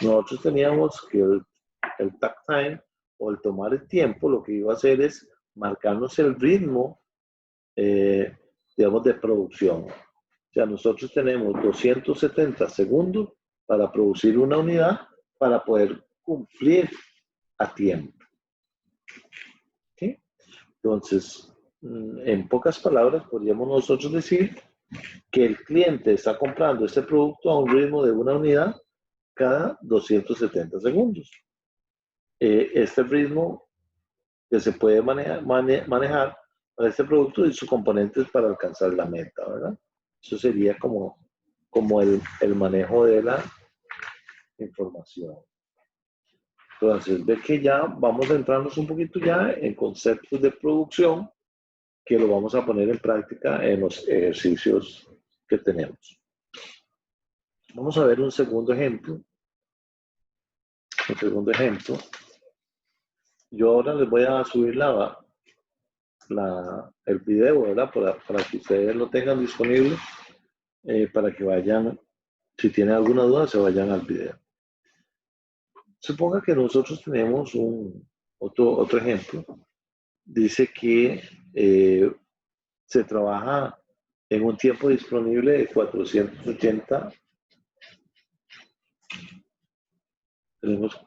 nosotros teníamos que el takt time o el tomar el tiempo, lo que iba a hacer es marcarnos el ritmo, digamos, de producción. O sea, nosotros tenemos 270 segundos para producir una unidad para poder cumplir a tiempo. ¿Sí? Entonces, en pocas palabras, podríamos nosotros decir que el cliente está comprando este producto a un ritmo de una unidad cada 270 segundos. Este ritmo que se puede manejar para este producto y sus componentes para alcanzar la meta, ¿verdad? Eso sería como el manejo de la información. Entonces, ve que ya vamos a entrarnos un poquito ya en conceptos de producción que lo vamos a poner en práctica en los ejercicios que tenemos. Vamos a ver un segundo ejemplo. Yo ahora les voy a subir el video, ¿verdad? Para que ustedes lo tengan disponible, para que vayan, si tienen alguna duda, se vayan al video. Suponga que nosotros tenemos otro ejemplo. Dice que se trabaja en un tiempo disponible de 480. Tenemos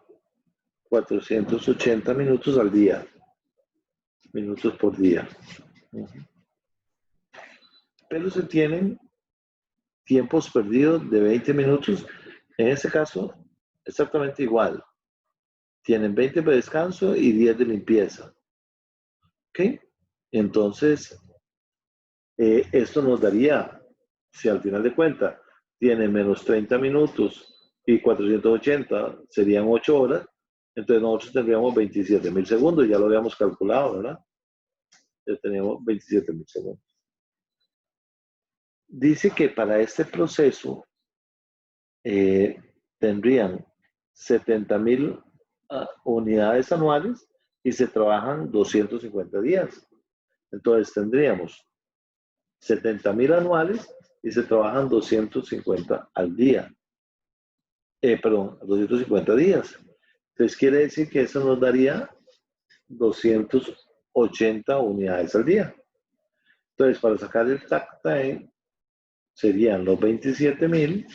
480 minutos al día. Minutos por día. Pero se tienen tiempos perdidos de 20 minutos. En este caso, exactamente igual. Tienen 20 de descanso y 10 de limpieza. ¿Ok? Entonces, esto nos daría, si al final de cuentas tiene menos 30 minutos y 480 serían 8 horas, Entonces nosotros tendríamos 27.000 segundos, ya lo habíamos calculado, ¿verdad? Ya teníamos 27.000 segundos. Dice que para este proceso tendrían 70.000 unidades anuales y se trabajan 250 días. Entonces tendríamos 70.000 anuales y se trabajan 250 al día. Perdón, 250 días. Entonces quiere decir que eso nos daría 280 unidades al día. Entonces, para sacar el takt time, serían los 27.000,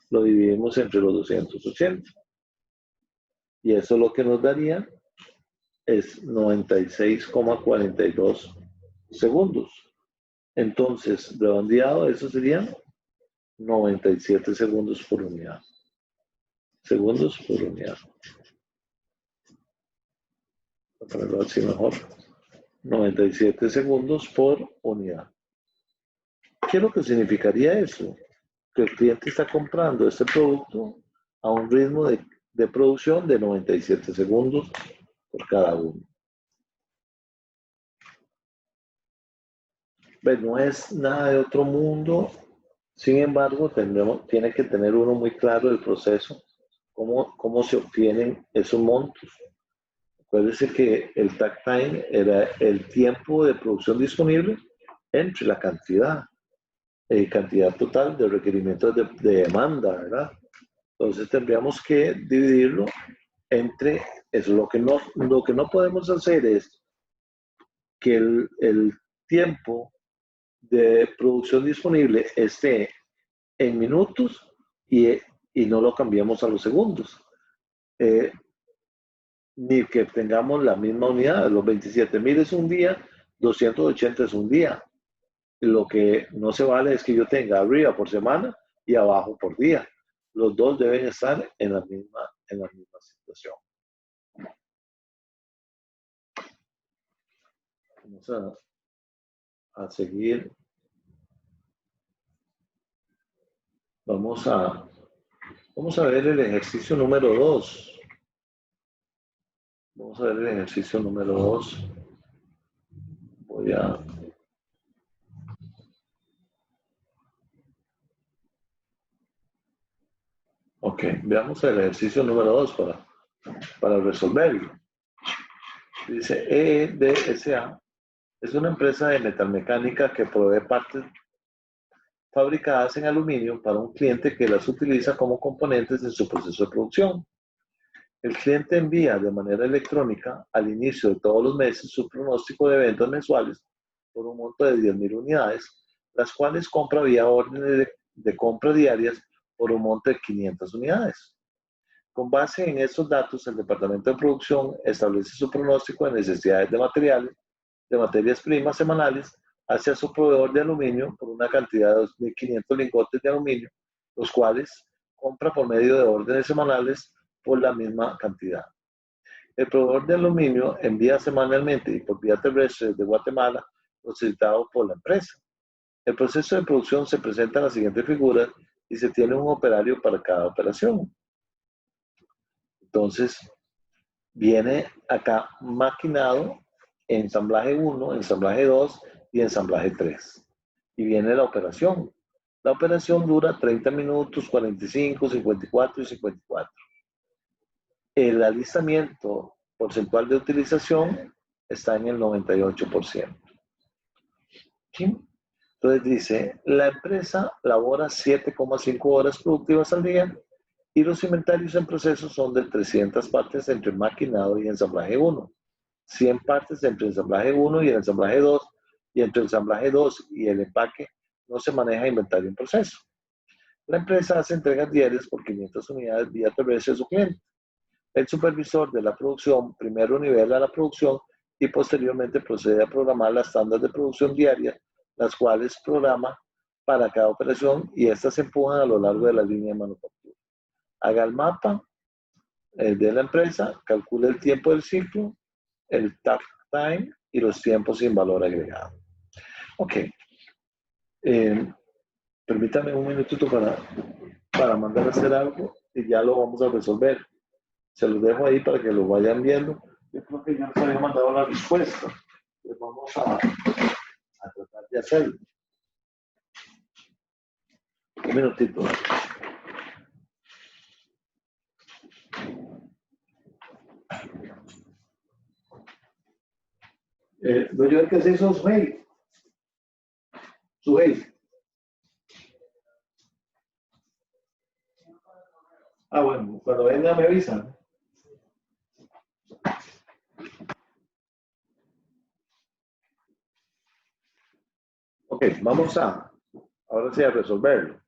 lo dividimos entre los 280. Y eso lo que nos daría es 96,42 segundos. Entonces, redondeado, eso serían 97 segundos por unidad. Segundos por unidad. Voy a ponerlo así mejor. 97 segundos por unidad. ¿Qué es lo que significaría eso? Que el cliente está comprando este producto a un ritmo de producción de 97 segundos por cada uno. Pues no es nada de otro mundo, sin embargo, tiene que tener uno muy claro el proceso, cómo se obtienen esos montos. Acuérdense que el takt time era el tiempo de producción disponible entre la cantidad total de requerimientos de demanda, ¿verdad? Entonces tendríamos que dividirlo entre eso. Lo que no podemos hacer es que el tiempo de producción disponible esté en minutos y no lo cambiemos a los segundos. Ni que tengamos la misma unidad. Los 27.000 es un día, 280 es un día. Lo que no se vale es que yo tenga arriba por semana y abajo por día. Los dos deben estar en la misma situación. Vamos a seguir. Vamos a ver el ejercicio número 2. Vamos a ver el ejercicio número 2. Voy a... Ok, veamos el ejercicio número 2 para resolverlo. Dice, EDSA es una empresa de metalmecánica que provee partes fabricadas en aluminio para un cliente que las utiliza como componentes en su proceso de producción. El cliente envía de manera electrónica al inicio de todos los meses su pronóstico de ventas mensuales por un monto de 10.000 unidades, las cuales compra vía órdenes de compra diarias por un monto de 500 unidades. Con base en estos datos, el departamento de producción establece su pronóstico de necesidades de materias primas semanales hacia su proveedor de aluminio por una cantidad de 2.500 lingotes de aluminio, los cuales compra por medio de órdenes semanales por la misma cantidad. El proveedor de aluminio envía semanalmente y por vía terrestre desde Guatemala lo solicitado por la empresa. El proceso de producción se presenta en la siguiente figura y se tiene un operario para cada operación. Entonces, viene acá maquinado, ensamblaje 1, ensamblaje 2 y ensamblaje 3. Y viene la operación. La operación dura 30 minutos, 45, 54 y 54. El alistamiento porcentual de utilización está en el 98%. ¿Sí? Entonces dice, la empresa labora 7,5 horas productivas al día y los inventarios en proceso son de 300 partes entre maquinado y ensamblaje 1, 100 partes entre ensamblaje 1 y el ensamblaje 2, y entre el ensamblaje 2 y el empaque no se maneja inventario en proceso. La empresa hace entregas diarias por 500 unidades vía terrestre a su cliente. El supervisor de la producción primero nivela la producción y posteriormente procede a programar las tandas de producción diaria, las cuales programa para cada operación y estas se empujan a lo largo de la línea de manufactura. Haga el mapa de la empresa, calcule el tiempo del ciclo, el takt time y los tiempos sin valor agregado. Ok. Permítame un minutito para mandar a hacer algo y ya lo vamos a resolver. Se los dejo ahí para que lo vayan viendo. Yo creo que ya les había mandado la respuesta. Pues vamos a tratar de hacerlo. Un minutito. Doy yo el que se hizo Suheil. Suheil. Ah, bueno, cuando venga me avisan. Ok, vamos ahora sí a resolverlo.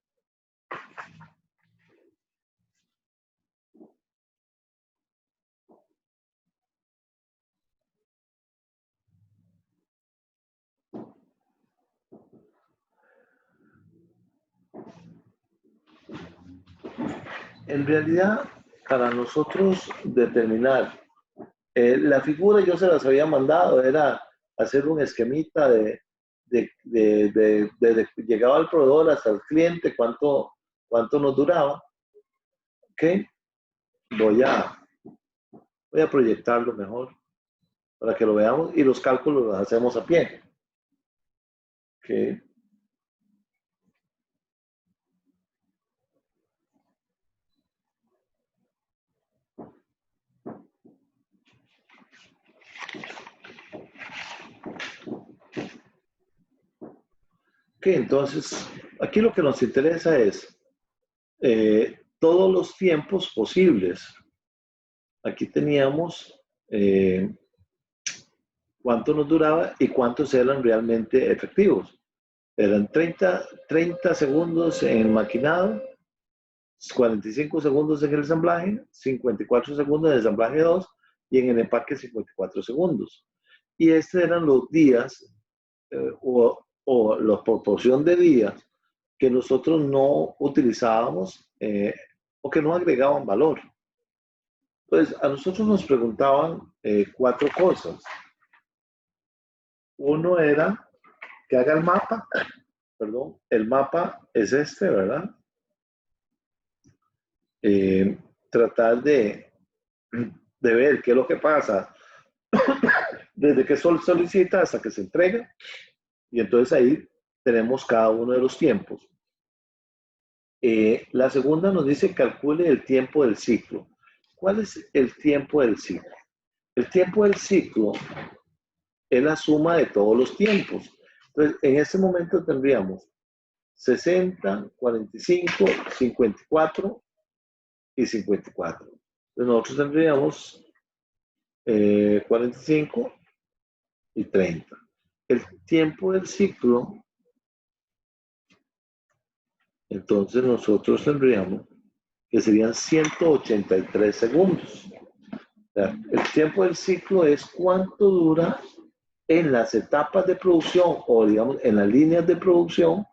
En realidad, para nosotros determinar, la figura yo se las había mandado, era hacer un esquemita de llegaba al proveedor hasta el cliente, cuánto nos duraba. Ok, voy a proyectarlo mejor para que lo veamos y los cálculos los hacemos a pie. Ok. Ok, entonces, aquí lo que nos interesa es todos los tiempos posibles. Aquí teníamos cuánto nos duraba y cuántos eran realmente efectivos. Eran 30 segundos en maquinado, 45 segundos en el ensamblaje, 54 segundos en el ensamblaje 2 y en el empaque 54 segundos. Y estos eran los días o la proporción de días que nosotros no utilizábamos o que no agregaban valor. Pues a nosotros nos preguntaban 4 cosas. Uno era que haga el mapa, perdón, el mapa es este, ¿verdad? Tratar de ver qué es lo que pasa desde que Sol solicita hasta que se entrega. Y entonces ahí tenemos cada uno de los tiempos. La segunda nos dice calcule el tiempo del ciclo. ¿Cuál es el tiempo del ciclo? El tiempo del ciclo es la suma de todos los tiempos. Entonces, en este momento tendríamos 60, 45, 54 y 54. Entonces, nosotros tendríamos 45 y 30. El tiempo del ciclo, entonces nosotros tendríamos que serían 183 segundos. O sea, el tiempo del ciclo es cuánto dura en las etapas de producción o digamos en las líneas de producción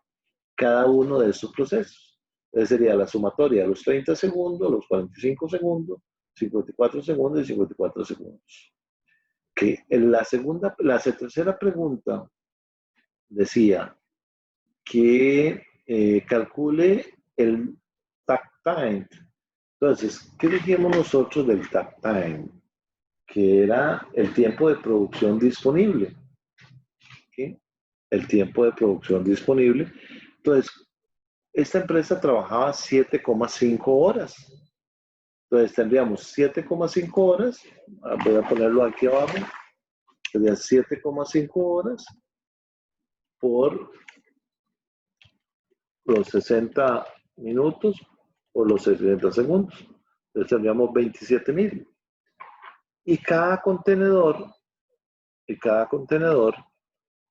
cada uno de estos procesos. Entonces sería la sumatoria de los 30 segundos, los 45 segundos, 54 segundos y 54 segundos. Que en la tercera pregunta decía que calcule el takt time. Entonces, ¿qué dijimos nosotros del takt time? Que era el tiempo de producción disponible. ¿Sí? El tiempo de producción disponible. Entonces, esta empresa trabajaba 7,5 horas. Entonces, tendríamos 7,5 horas. Voy a ponerlo aquí abajo. Sería 7,5 horas por los 60 minutos o los 60 segundos. Entonces, tendríamos 27,000. Y cada contenedor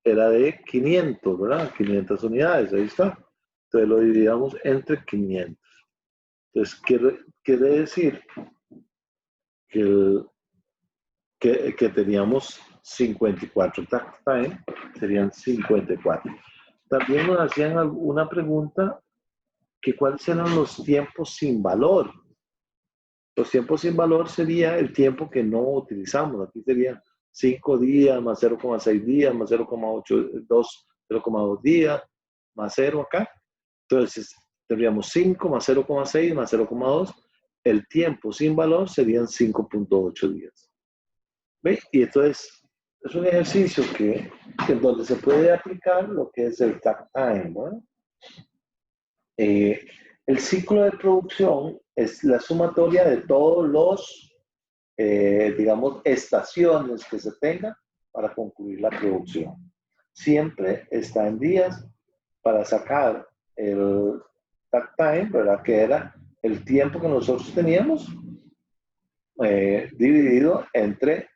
era de 500, ¿verdad? 500 unidades, ahí está. Entonces lo dividíamos entre 500. Entonces quiere decir que teníamos 54 takt time, serían 54. También nos hacían una pregunta que cuáles eran los tiempos sin valor. Los tiempos sin valor sería el tiempo que no utilizamos. Aquí sería 5 días más 0,6 días más 0,2 días más 0 acá. Entonces tendríamos 5 más 0,6 más 0,2 el tiempo sin valor serían 5.8 días. ¿Ve? Y entonces es un ejercicio en donde se puede aplicar lo que es el takt time, ¿no? El ciclo de producción es la sumatoria de todos los, digamos, estaciones que se tengan para concluir la producción. Siempre está en días para sacar el takt time, ¿verdad? Que era el tiempo que nosotros teníamos dividido entre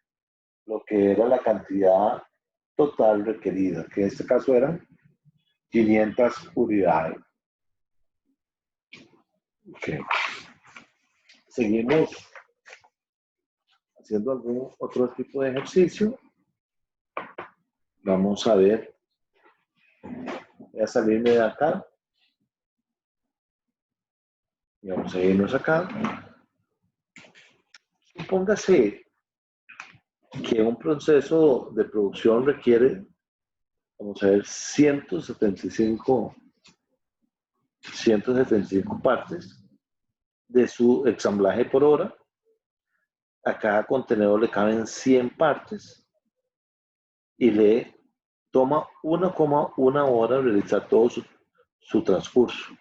lo que era la cantidad total requerida, que en este caso eran 500 unidades. Okay. Seguimos haciendo algún otro tipo de ejercicio. Vamos a ver. Voy a salirme de acá. Y vamos a irnos acá. Supóngase que un proceso de producción requiere, vamos a ver, 175 partes de su ensamblaje por hora. A cada contenedor le caben 100 partes y le toma 1,1 hora realizar todo su transcurso.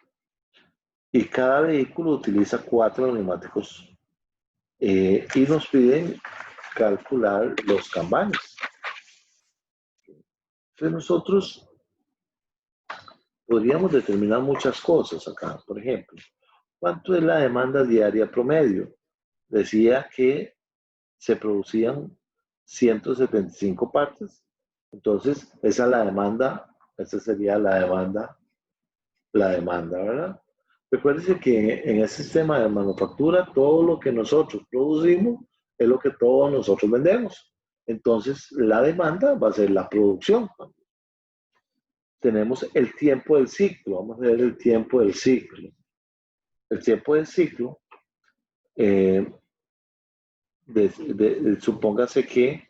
Y cada vehículo utiliza 4 neumáticos y nos piden calcular los kanbanes. Entonces nosotros podríamos determinar muchas cosas acá. Por ejemplo, ¿cuánto es la demanda diaria promedio? Decía que se producían 175 partes. Entonces, esa es la demanda, esa sería la demanda, ¿verdad? Recuérdense que en el sistema de manufactura, todo lo que nosotros producimos es lo que todos nosotros vendemos. Entonces, la demanda va a ser la producción. Tenemos el tiempo del ciclo. Vamos a ver el tiempo del ciclo. El tiempo del ciclo, supóngase que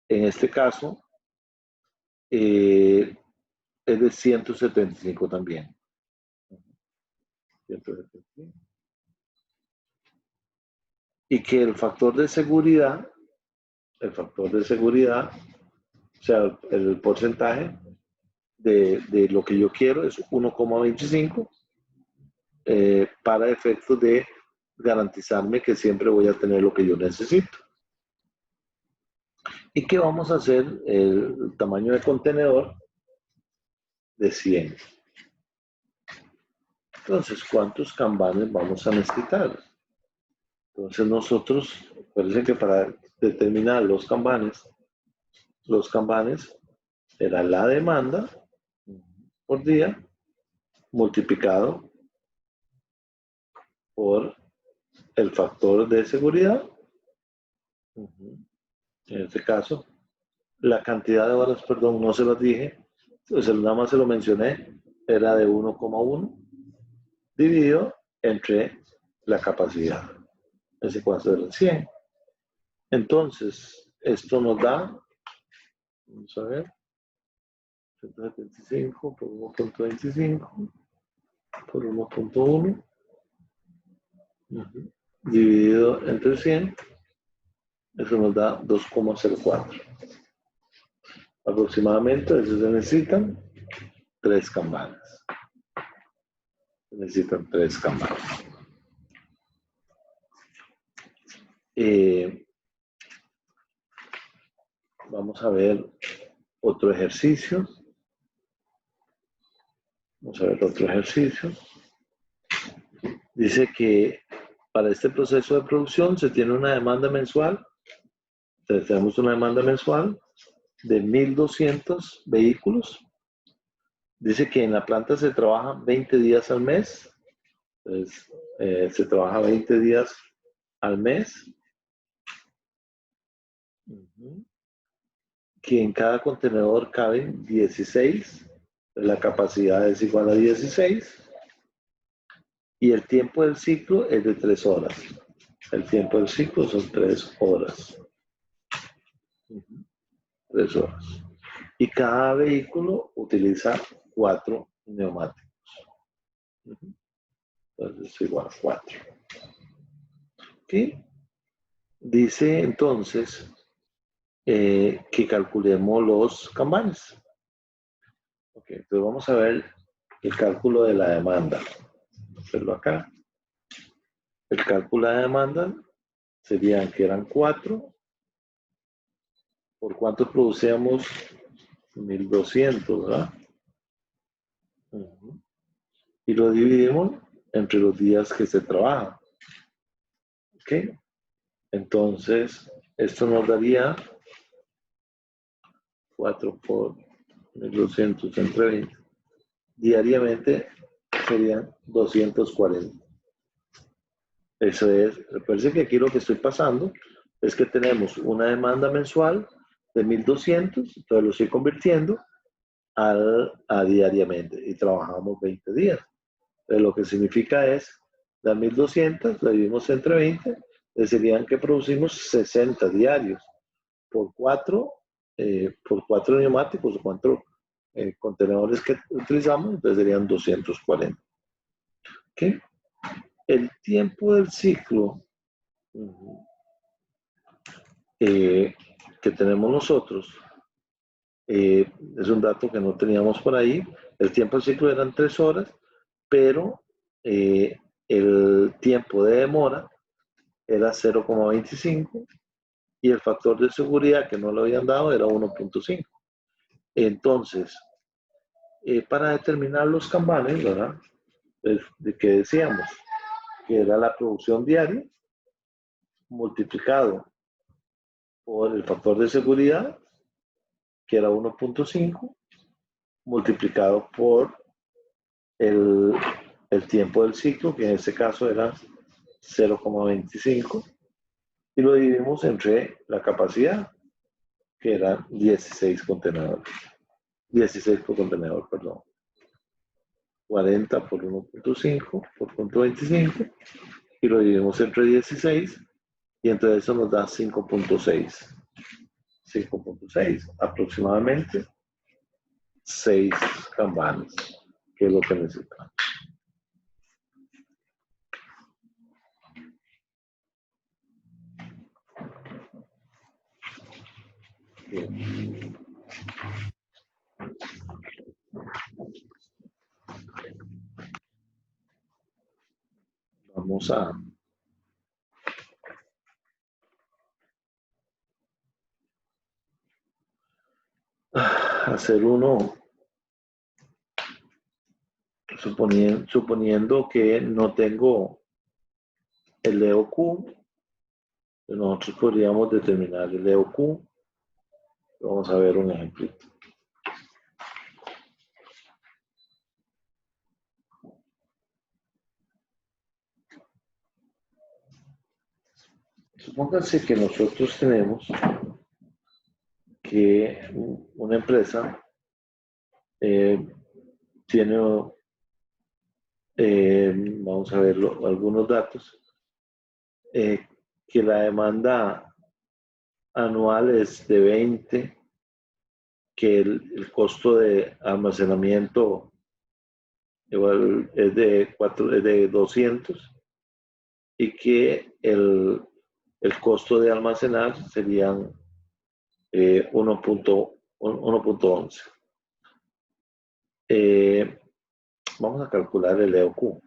en este caso es de 175 también. 175. Y que el factor de seguridad, o sea, el porcentaje de lo que yo quiero es 1,25 para efectos de garantizarme que siempre voy a tener lo que yo necesito. ¿Y qué vamos a hacer? El tamaño de contenedor de 100. Entonces, ¿cuántos kanbanes vamos a necesitar? Entonces nosotros, parece que para determinar los kanbanes era la demanda por día multiplicado por el factor de seguridad. En este caso, la cantidad de horas, perdón, no se las dije, entonces nada más se lo mencioné, era de 1,1 dividido entre la capacidad. Ese cuánto era 100. Entonces, esto nos da, vamos a ver, 175 por 1.25 por 1.1 dividido entre 100, eso nos da 2,04. Aproximadamente, eso se necesitan 3 kanbanes. Se necesitan 3 kanbanes. Vamos a ver otro ejercicio. Dice que para este proceso de producción se tiene una demanda mensual. Entonces tenemos una demanda mensual de 1.200 vehículos. Dice que en la planta se trabaja 20 días al mes. Entonces, se trabaja 20 días al mes. Que en cada contenedor caben 16. La capacidad es igual a 16. Y el tiempo del ciclo es de 3 horas. El tiempo del ciclo son 3 horas. 3 horas. Y cada vehículo utiliza 4 neumáticos. Entonces es igual a 4. Dice entonces que calculemos los kanbanes. Ok, entonces vamos a ver el cálculo de la demanda. Hacerlo acá. El cálculo de la demanda serían que eran 4. ¿Por cuánto producíamos? 1200, ¿verdad? Y lo dividimos entre los días que se trabaja. ¿Ok? Entonces, esto nos daría 4 por 1200 entre 20. Diariamente serían 240. Eso es, recuerden que aquí lo que estoy pasando es que tenemos una demanda mensual de 1200, entonces lo estoy convirtiendo a diariamente y trabajamos 20 días. Entonces lo que significa es, las 1200 la dividimos entre 20, serían que producimos 60 diarios por 4 neumáticos o 4 contenedores que utilizamos, entonces serían 240. ¿Okay? El tiempo del ciclo que tenemos nosotros es un dato que no teníamos por ahí. El tiempo del ciclo eran 3 horas, pero el tiempo de demora era 0,25 y el factor de seguridad que no lo habían dado era 1.5. Entonces, para determinar los kanbanes, ¿verdad? De que decíamos que era la producción diaria multiplicado por el factor de seguridad, que era 1.5, multiplicado por el tiempo del ciclo, que en este caso era 0,25, y lo dividimos entre la capacidad, que eran 16 contenedores. 16 por contenedor, perdón. 40 por 1.5 por 0.25 y lo dividimos entre 16 y entonces eso nos da 5.6. 5.6, aproximadamente 6 kanbanes, que es lo que necesitamos. Bien. Vamos a hacer uno suponiendo que no tengo el EOQ, nosotros podríamos determinar el EOQ. Vamos a ver un ejemplito. Supónganse que nosotros tenemos que una empresa tiene, vamos a ver algunos datos, que la demanda anual es de 20, que el costo de almacenamiento igual es de 200 y que el costo de almacenar serían 1.11. Vamos a calcular el EOQ.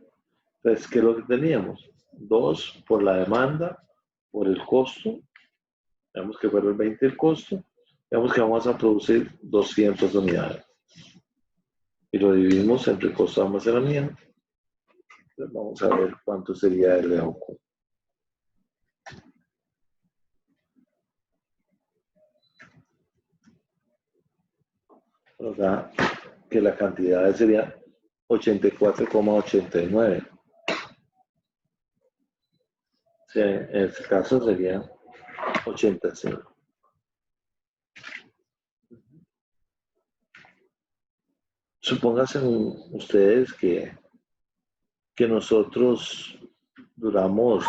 Entonces, ¿qué es lo que teníamos? 2 por la demanda, por el costo. Veamos que fuera el 20 el costo. Veamos que vamos a producir 200 unidades. Y lo dividimos entre el costo de almacenamiento. Entonces, vamos a ver cuánto sería el EOQ. Nos da que la cantidad sería 84,89. O sea, en este caso sería 85. Supónganse ustedes que nosotros duramos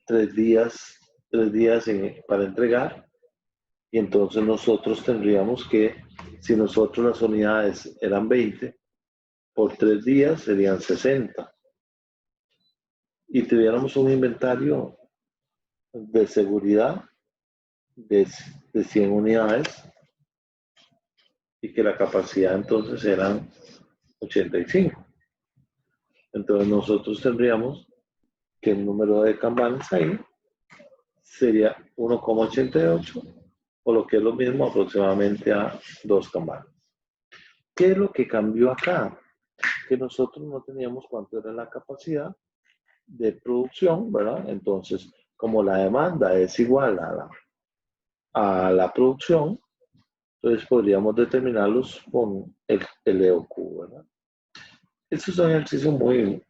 3 días para entregar y entonces nosotros tendríamos que, si nosotros las unidades eran 20, por 3 días serían 60. y tuviéramos un inventario de seguridad de 100 unidades y que la capacidad entonces eran 85. Entonces nosotros tendríamos que el número de kanbanes ahí sería 1,88 o lo que es lo mismo aproximadamente a 2 kanbanes. ¿Qué es lo que cambió acá? Que nosotros no teníamos cuánto era la capacidad de producción, ¿verdad? Entonces, como la demanda es igual a la producción, entonces podríamos determinarlos con el EOQ, ¿verdad? Estos son ejercicios muy,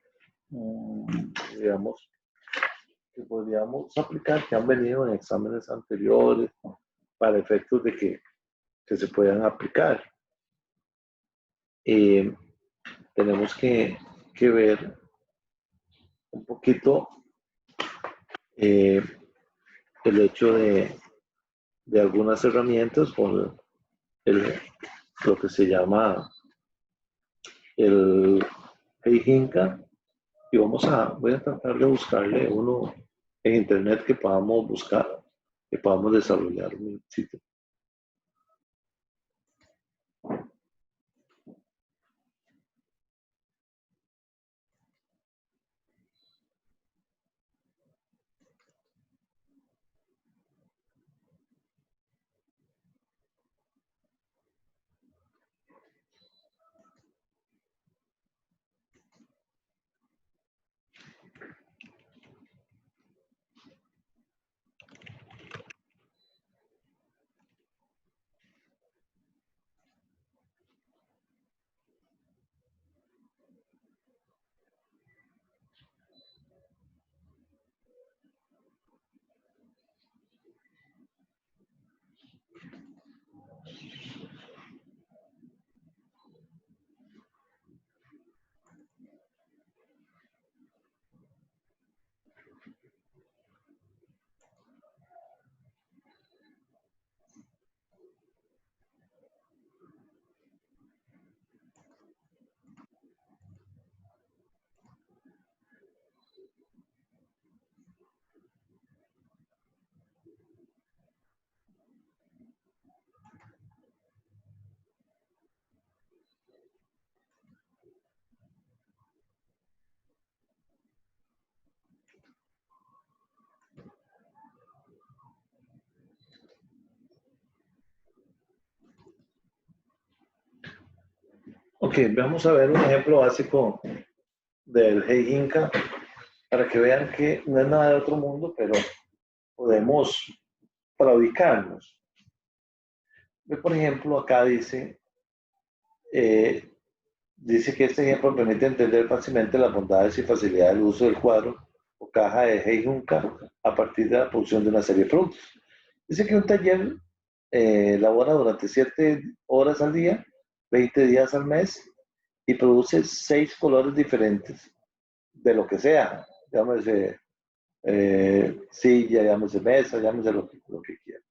digamos, que podríamos aplicar, que han venido en exámenes anteriores, para efectos de que se puedan aplicar. Tenemos que ver un poquito el hecho de algunas herramientas con lo que se llama el Heijinka, y voy a tratar de buscarle uno en internet que podamos buscar, que podamos desarrollar un sitio. Ok, vamos a ver un ejemplo básico del Heijinka para que vean que no es nada de otro mundo, pero podemos para ubicarnos. Por ejemplo, acá dice que este ejemplo permite entender fácilmente las bondades y facilidades del uso del cuadro o caja de Heijinka a partir de la producción de una serie de productos. Dice que un taller labora durante 7 horas al día, 20 días al mes y produce 6 colores diferentes de lo que sea. Llámese silla, llámese mesa, llámese lo que quiera.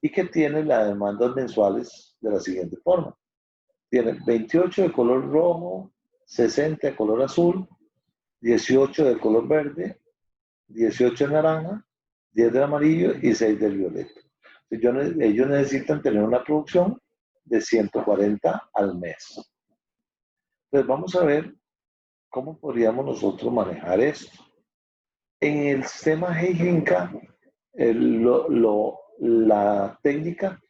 Y que tiene las demandas mensuales de la siguiente forma. Tiene 28 de color rojo, 60 de color azul, 18 de color verde, 18 de naranja, 10 del amarillo y 6 del violeta. Ellos necesitan tener una producción de 140 al mes. Entonces vamos a ver cómo podríamos nosotros manejar esto. En el sistema Heijinka, la técnica,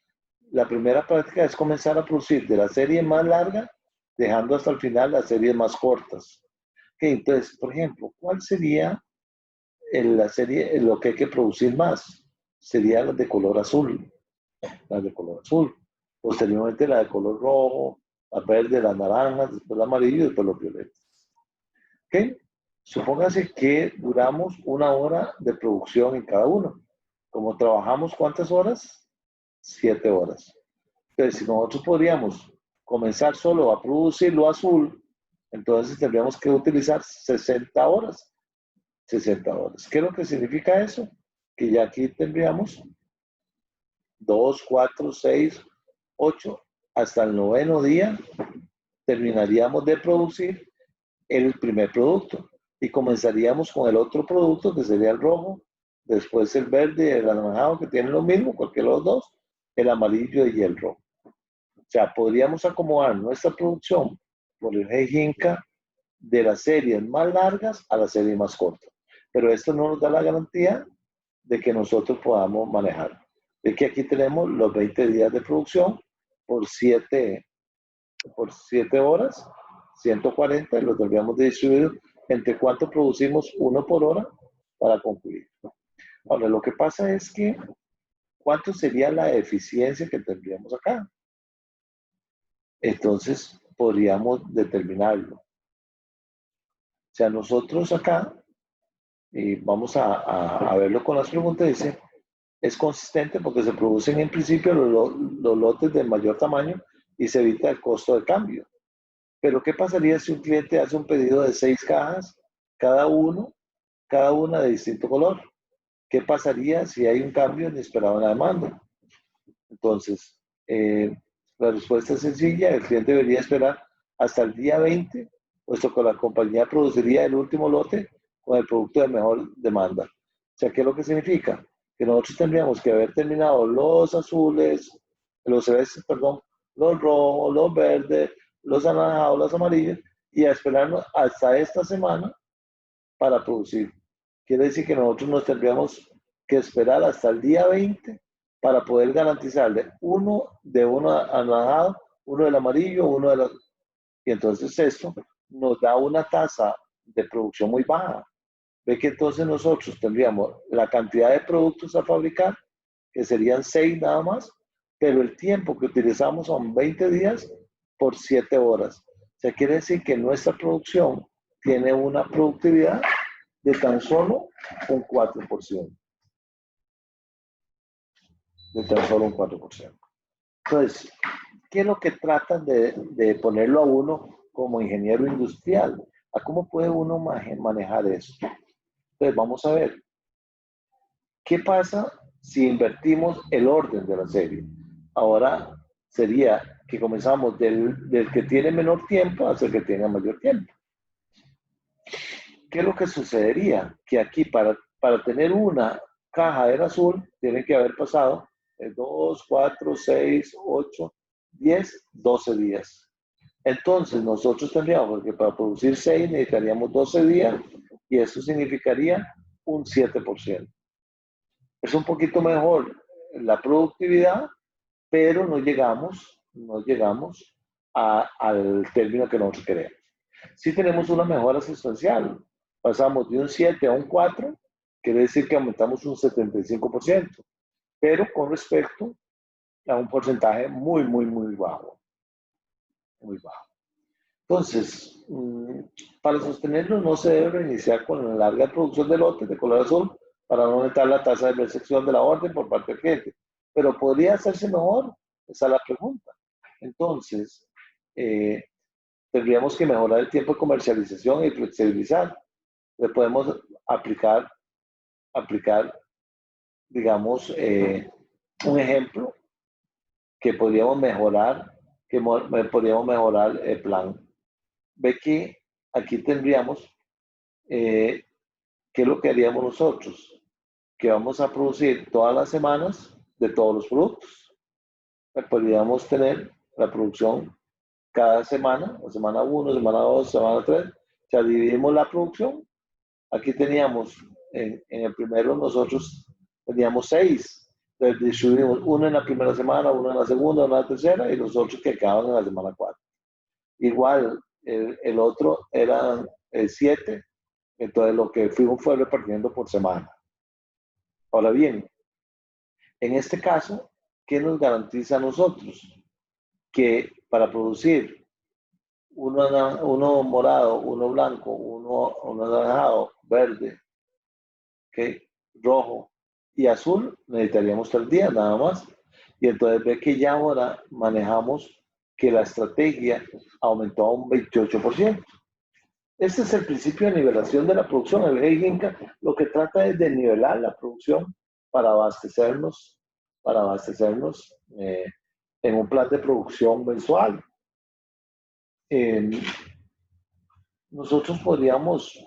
la primera práctica es comenzar a producir de la serie más larga, dejando hasta el final las series más cortas. Okay, entonces, por ejemplo, ¿cuál sería la serie, lo que hay que producir más? Sería la de color azul. La de color azul. Posteriormente la de color rojo, la verde, la naranja, después la amarillo y después los violetas. ¿Ok? Supóngase que duramos 1 hora de producción en cada uno. Como trabajamos, ¿cuántas horas? 7 horas. Entonces, si nosotros podríamos comenzar solo a producir lo azul, entonces tendríamos que utilizar 60 horas. 60 horas. ¿Qué es lo que significa eso? Que ya aquí tendríamos 2, 4, 6, 8, hasta el 9º día terminaríamos de producir el primer producto. y comenzaríamos con el otro producto que sería el rojo, después el verde y el anaranjado que tienen lo mismo, cualquiera de los dos, el amarillo y el rojo. O sea, podríamos acomodar nuestra producción por el Heijinka de las series más largas a las series más cortas. Pero esto no nos da la garantía de que nosotros podamos manejar. Es que aquí tenemos los 20 días de producción por 7 horas, 140, y lo tendríamos de distribuir entre cuánto producimos uno por hora para concluir. Ahora, lo que pasa es que, ¿cuánto sería la eficiencia que tendríamos acá? Entonces, podríamos determinarlo. O sea, nosotros acá, y vamos a verlo con las preguntas, dice, es consistente porque se producen en principio los lotes de mayor tamaño y se evita el costo de cambio. Pero, ¿qué pasaría si un cliente hace un pedido de 6 cajas, cada una de distinto color? ¿Qué pasaría si hay un cambio inesperado en la demanda? Entonces, la respuesta es sencilla, el cliente debería esperar hasta el día 20, puesto que la compañía produciría el último lote con el producto de mejor demanda. O sea, ¿qué es lo que significa? Que nosotros tendríamos que haber terminado los azules, los celestes, perdón, los rojos, los verdes, los anaranjados, los amarillos, y a esperarnos hasta esta semana para producir. Quiere decir que nosotros nos tendríamos que esperar hasta el día 20 para poder garantizarle uno anaranjado, uno del amarillo, uno de los... Y entonces esto nos da una tasa de producción muy baja. Ve que entonces nosotros tendríamos la cantidad de productos a fabricar, que serían 6 nada más, pero el tiempo que utilizamos son 20 días por 7 horas. O sea, quiere decir que nuestra producción tiene una productividad de tan solo un 4%. De tan solo un 4%. Entonces, ¿qué es lo que tratan de ponerlo a uno como ingeniero industrial? ¿A cómo puede uno manejar eso? Entonces, vamos a ver. ¿Qué pasa si invertimos el orden de la serie? Ahora sería que comenzamos del que tiene menor tiempo hacia el que tenga mayor tiempo. ¿Qué es lo que sucedería? Que aquí para tener una caja del azul, tiene que haber pasado 2, 4, 6, 8, 10, 12 días. Entonces, nosotros tendríamos que para producir 6 necesitaríamos 12 días y eso significaría un 7%. Es un poquito mejor la productividad, pero no llegamos al término que nosotros queremos. Sí tenemos una mejora sustancial. Pasamos de un 7 a un 4, quiere decir que aumentamos un 75%, pero con respecto a un porcentaje muy, muy, muy bajo. Muy bajo. Entonces, para sostenerlo no se debe reiniciar con la larga producción de lotes de color azul para no aumentar la tasa de recepción de la orden por parte del cliente. Pero ¿podría hacerse mejor? Esa es la pregunta. Entonces, tendríamos que mejorar el tiempo de comercialización y flexibilizar. Le podemos aplicar, digamos, un ejemplo que podríamos mejorar el plan. Ve que aquí tendríamos, ¿qué es lo que haríamos nosotros? Que vamos a producir todas las semanas de todos los productos. Podríamos tener la producción cada semana, la semana 1, semana 2, semana 3. O sea, dividimos la producción. Aquí teníamos, en el primero nosotros teníamos 6. Entonces distribuimos uno en la primera semana, uno en la segunda, uno en la tercera y los otros que quedaban en la semana 4. Igual, el otro eran 7, entonces lo que fuimos fue repartiendo por semana. Ahora bien, en este caso, ¿qué nos garantiza a nosotros? Que para producir uno morado, uno blanco, uno anaranjado, verde, ¿okay?, rojo y azul, necesitaríamos 3 días nada más. Y entonces ve que ya ahora manejamos que la estrategia aumentó a un 28%. Este es el principio de nivelación de la producción. El Heijinka lo que trata es de nivelar la producción para abastecernos en un plan de producción mensual. Nosotros podríamos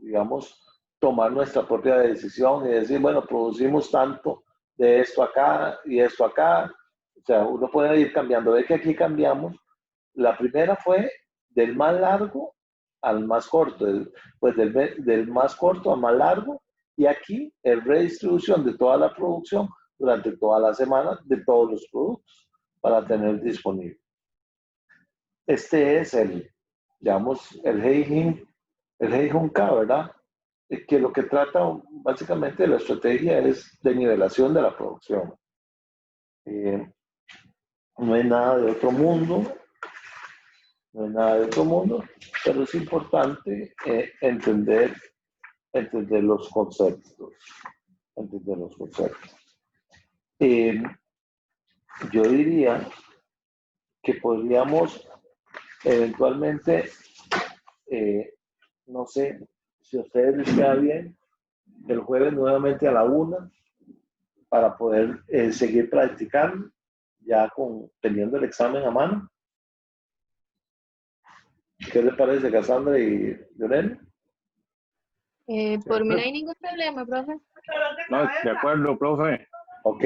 digamos, tomar nuestra propia decisión y decir, bueno, producimos tanto de esto acá y esto acá. O sea, uno puede ir cambiando. Ve que aquí cambiamos. La primera fue del más largo al más corto, pues del más corto al más largo. Y aquí es redistribución de toda la producción durante toda la semana de todos los productos para tener disponible. Este es digamos, el Heijun-K, ¿verdad? Que lo que trata básicamente la estrategia es de nivelación de la producción. No es nada de otro mundo, pero es importante entender los conceptos. Yo diría que podríamos eventualmente, no sé, si a ustedes les queda bien, el jueves nuevamente a la 1 para poder seguir practicando, ya teniendo el examen a mano. ¿Qué les parece, Cassandra y Leonel? Por mí no hay ningún problema, profe. No, de acuerdo, profe. Ok,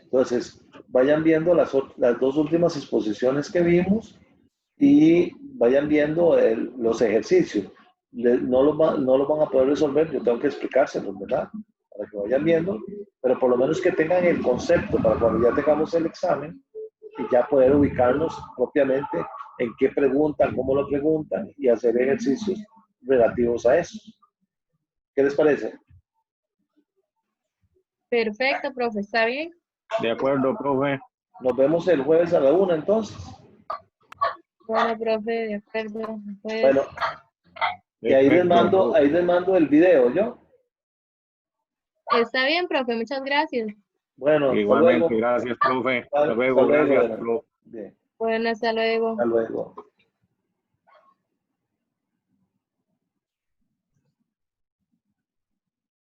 entonces vayan viendo las dos últimas exposiciones que vimos y vayan viendo los ejercicios. No los van a poder resolver, yo tengo que explicárselos, ¿verdad? Para que vayan viendo, pero por lo menos que tengan el concepto para cuando ya tengamos el examen y ya poder ubicarnos propiamente en qué preguntan, cómo lo preguntan y hacer ejercicios relativos a eso. ¿Qué les parece? Perfecto, profe, ¿está bien? De acuerdo, profe. Nos vemos el jueves a la 1 entonces. Bueno, profe, de acuerdo. Pues, Bueno, y ahí les Perfecto, mando el video, ¿yo? está bien, profe, muchas gracias. Bueno, hasta igualmente, luego. gracias, profe. Hasta Hasta luego, luego. gracias, profe. Bien, Bueno, hasta luego. hasta luego.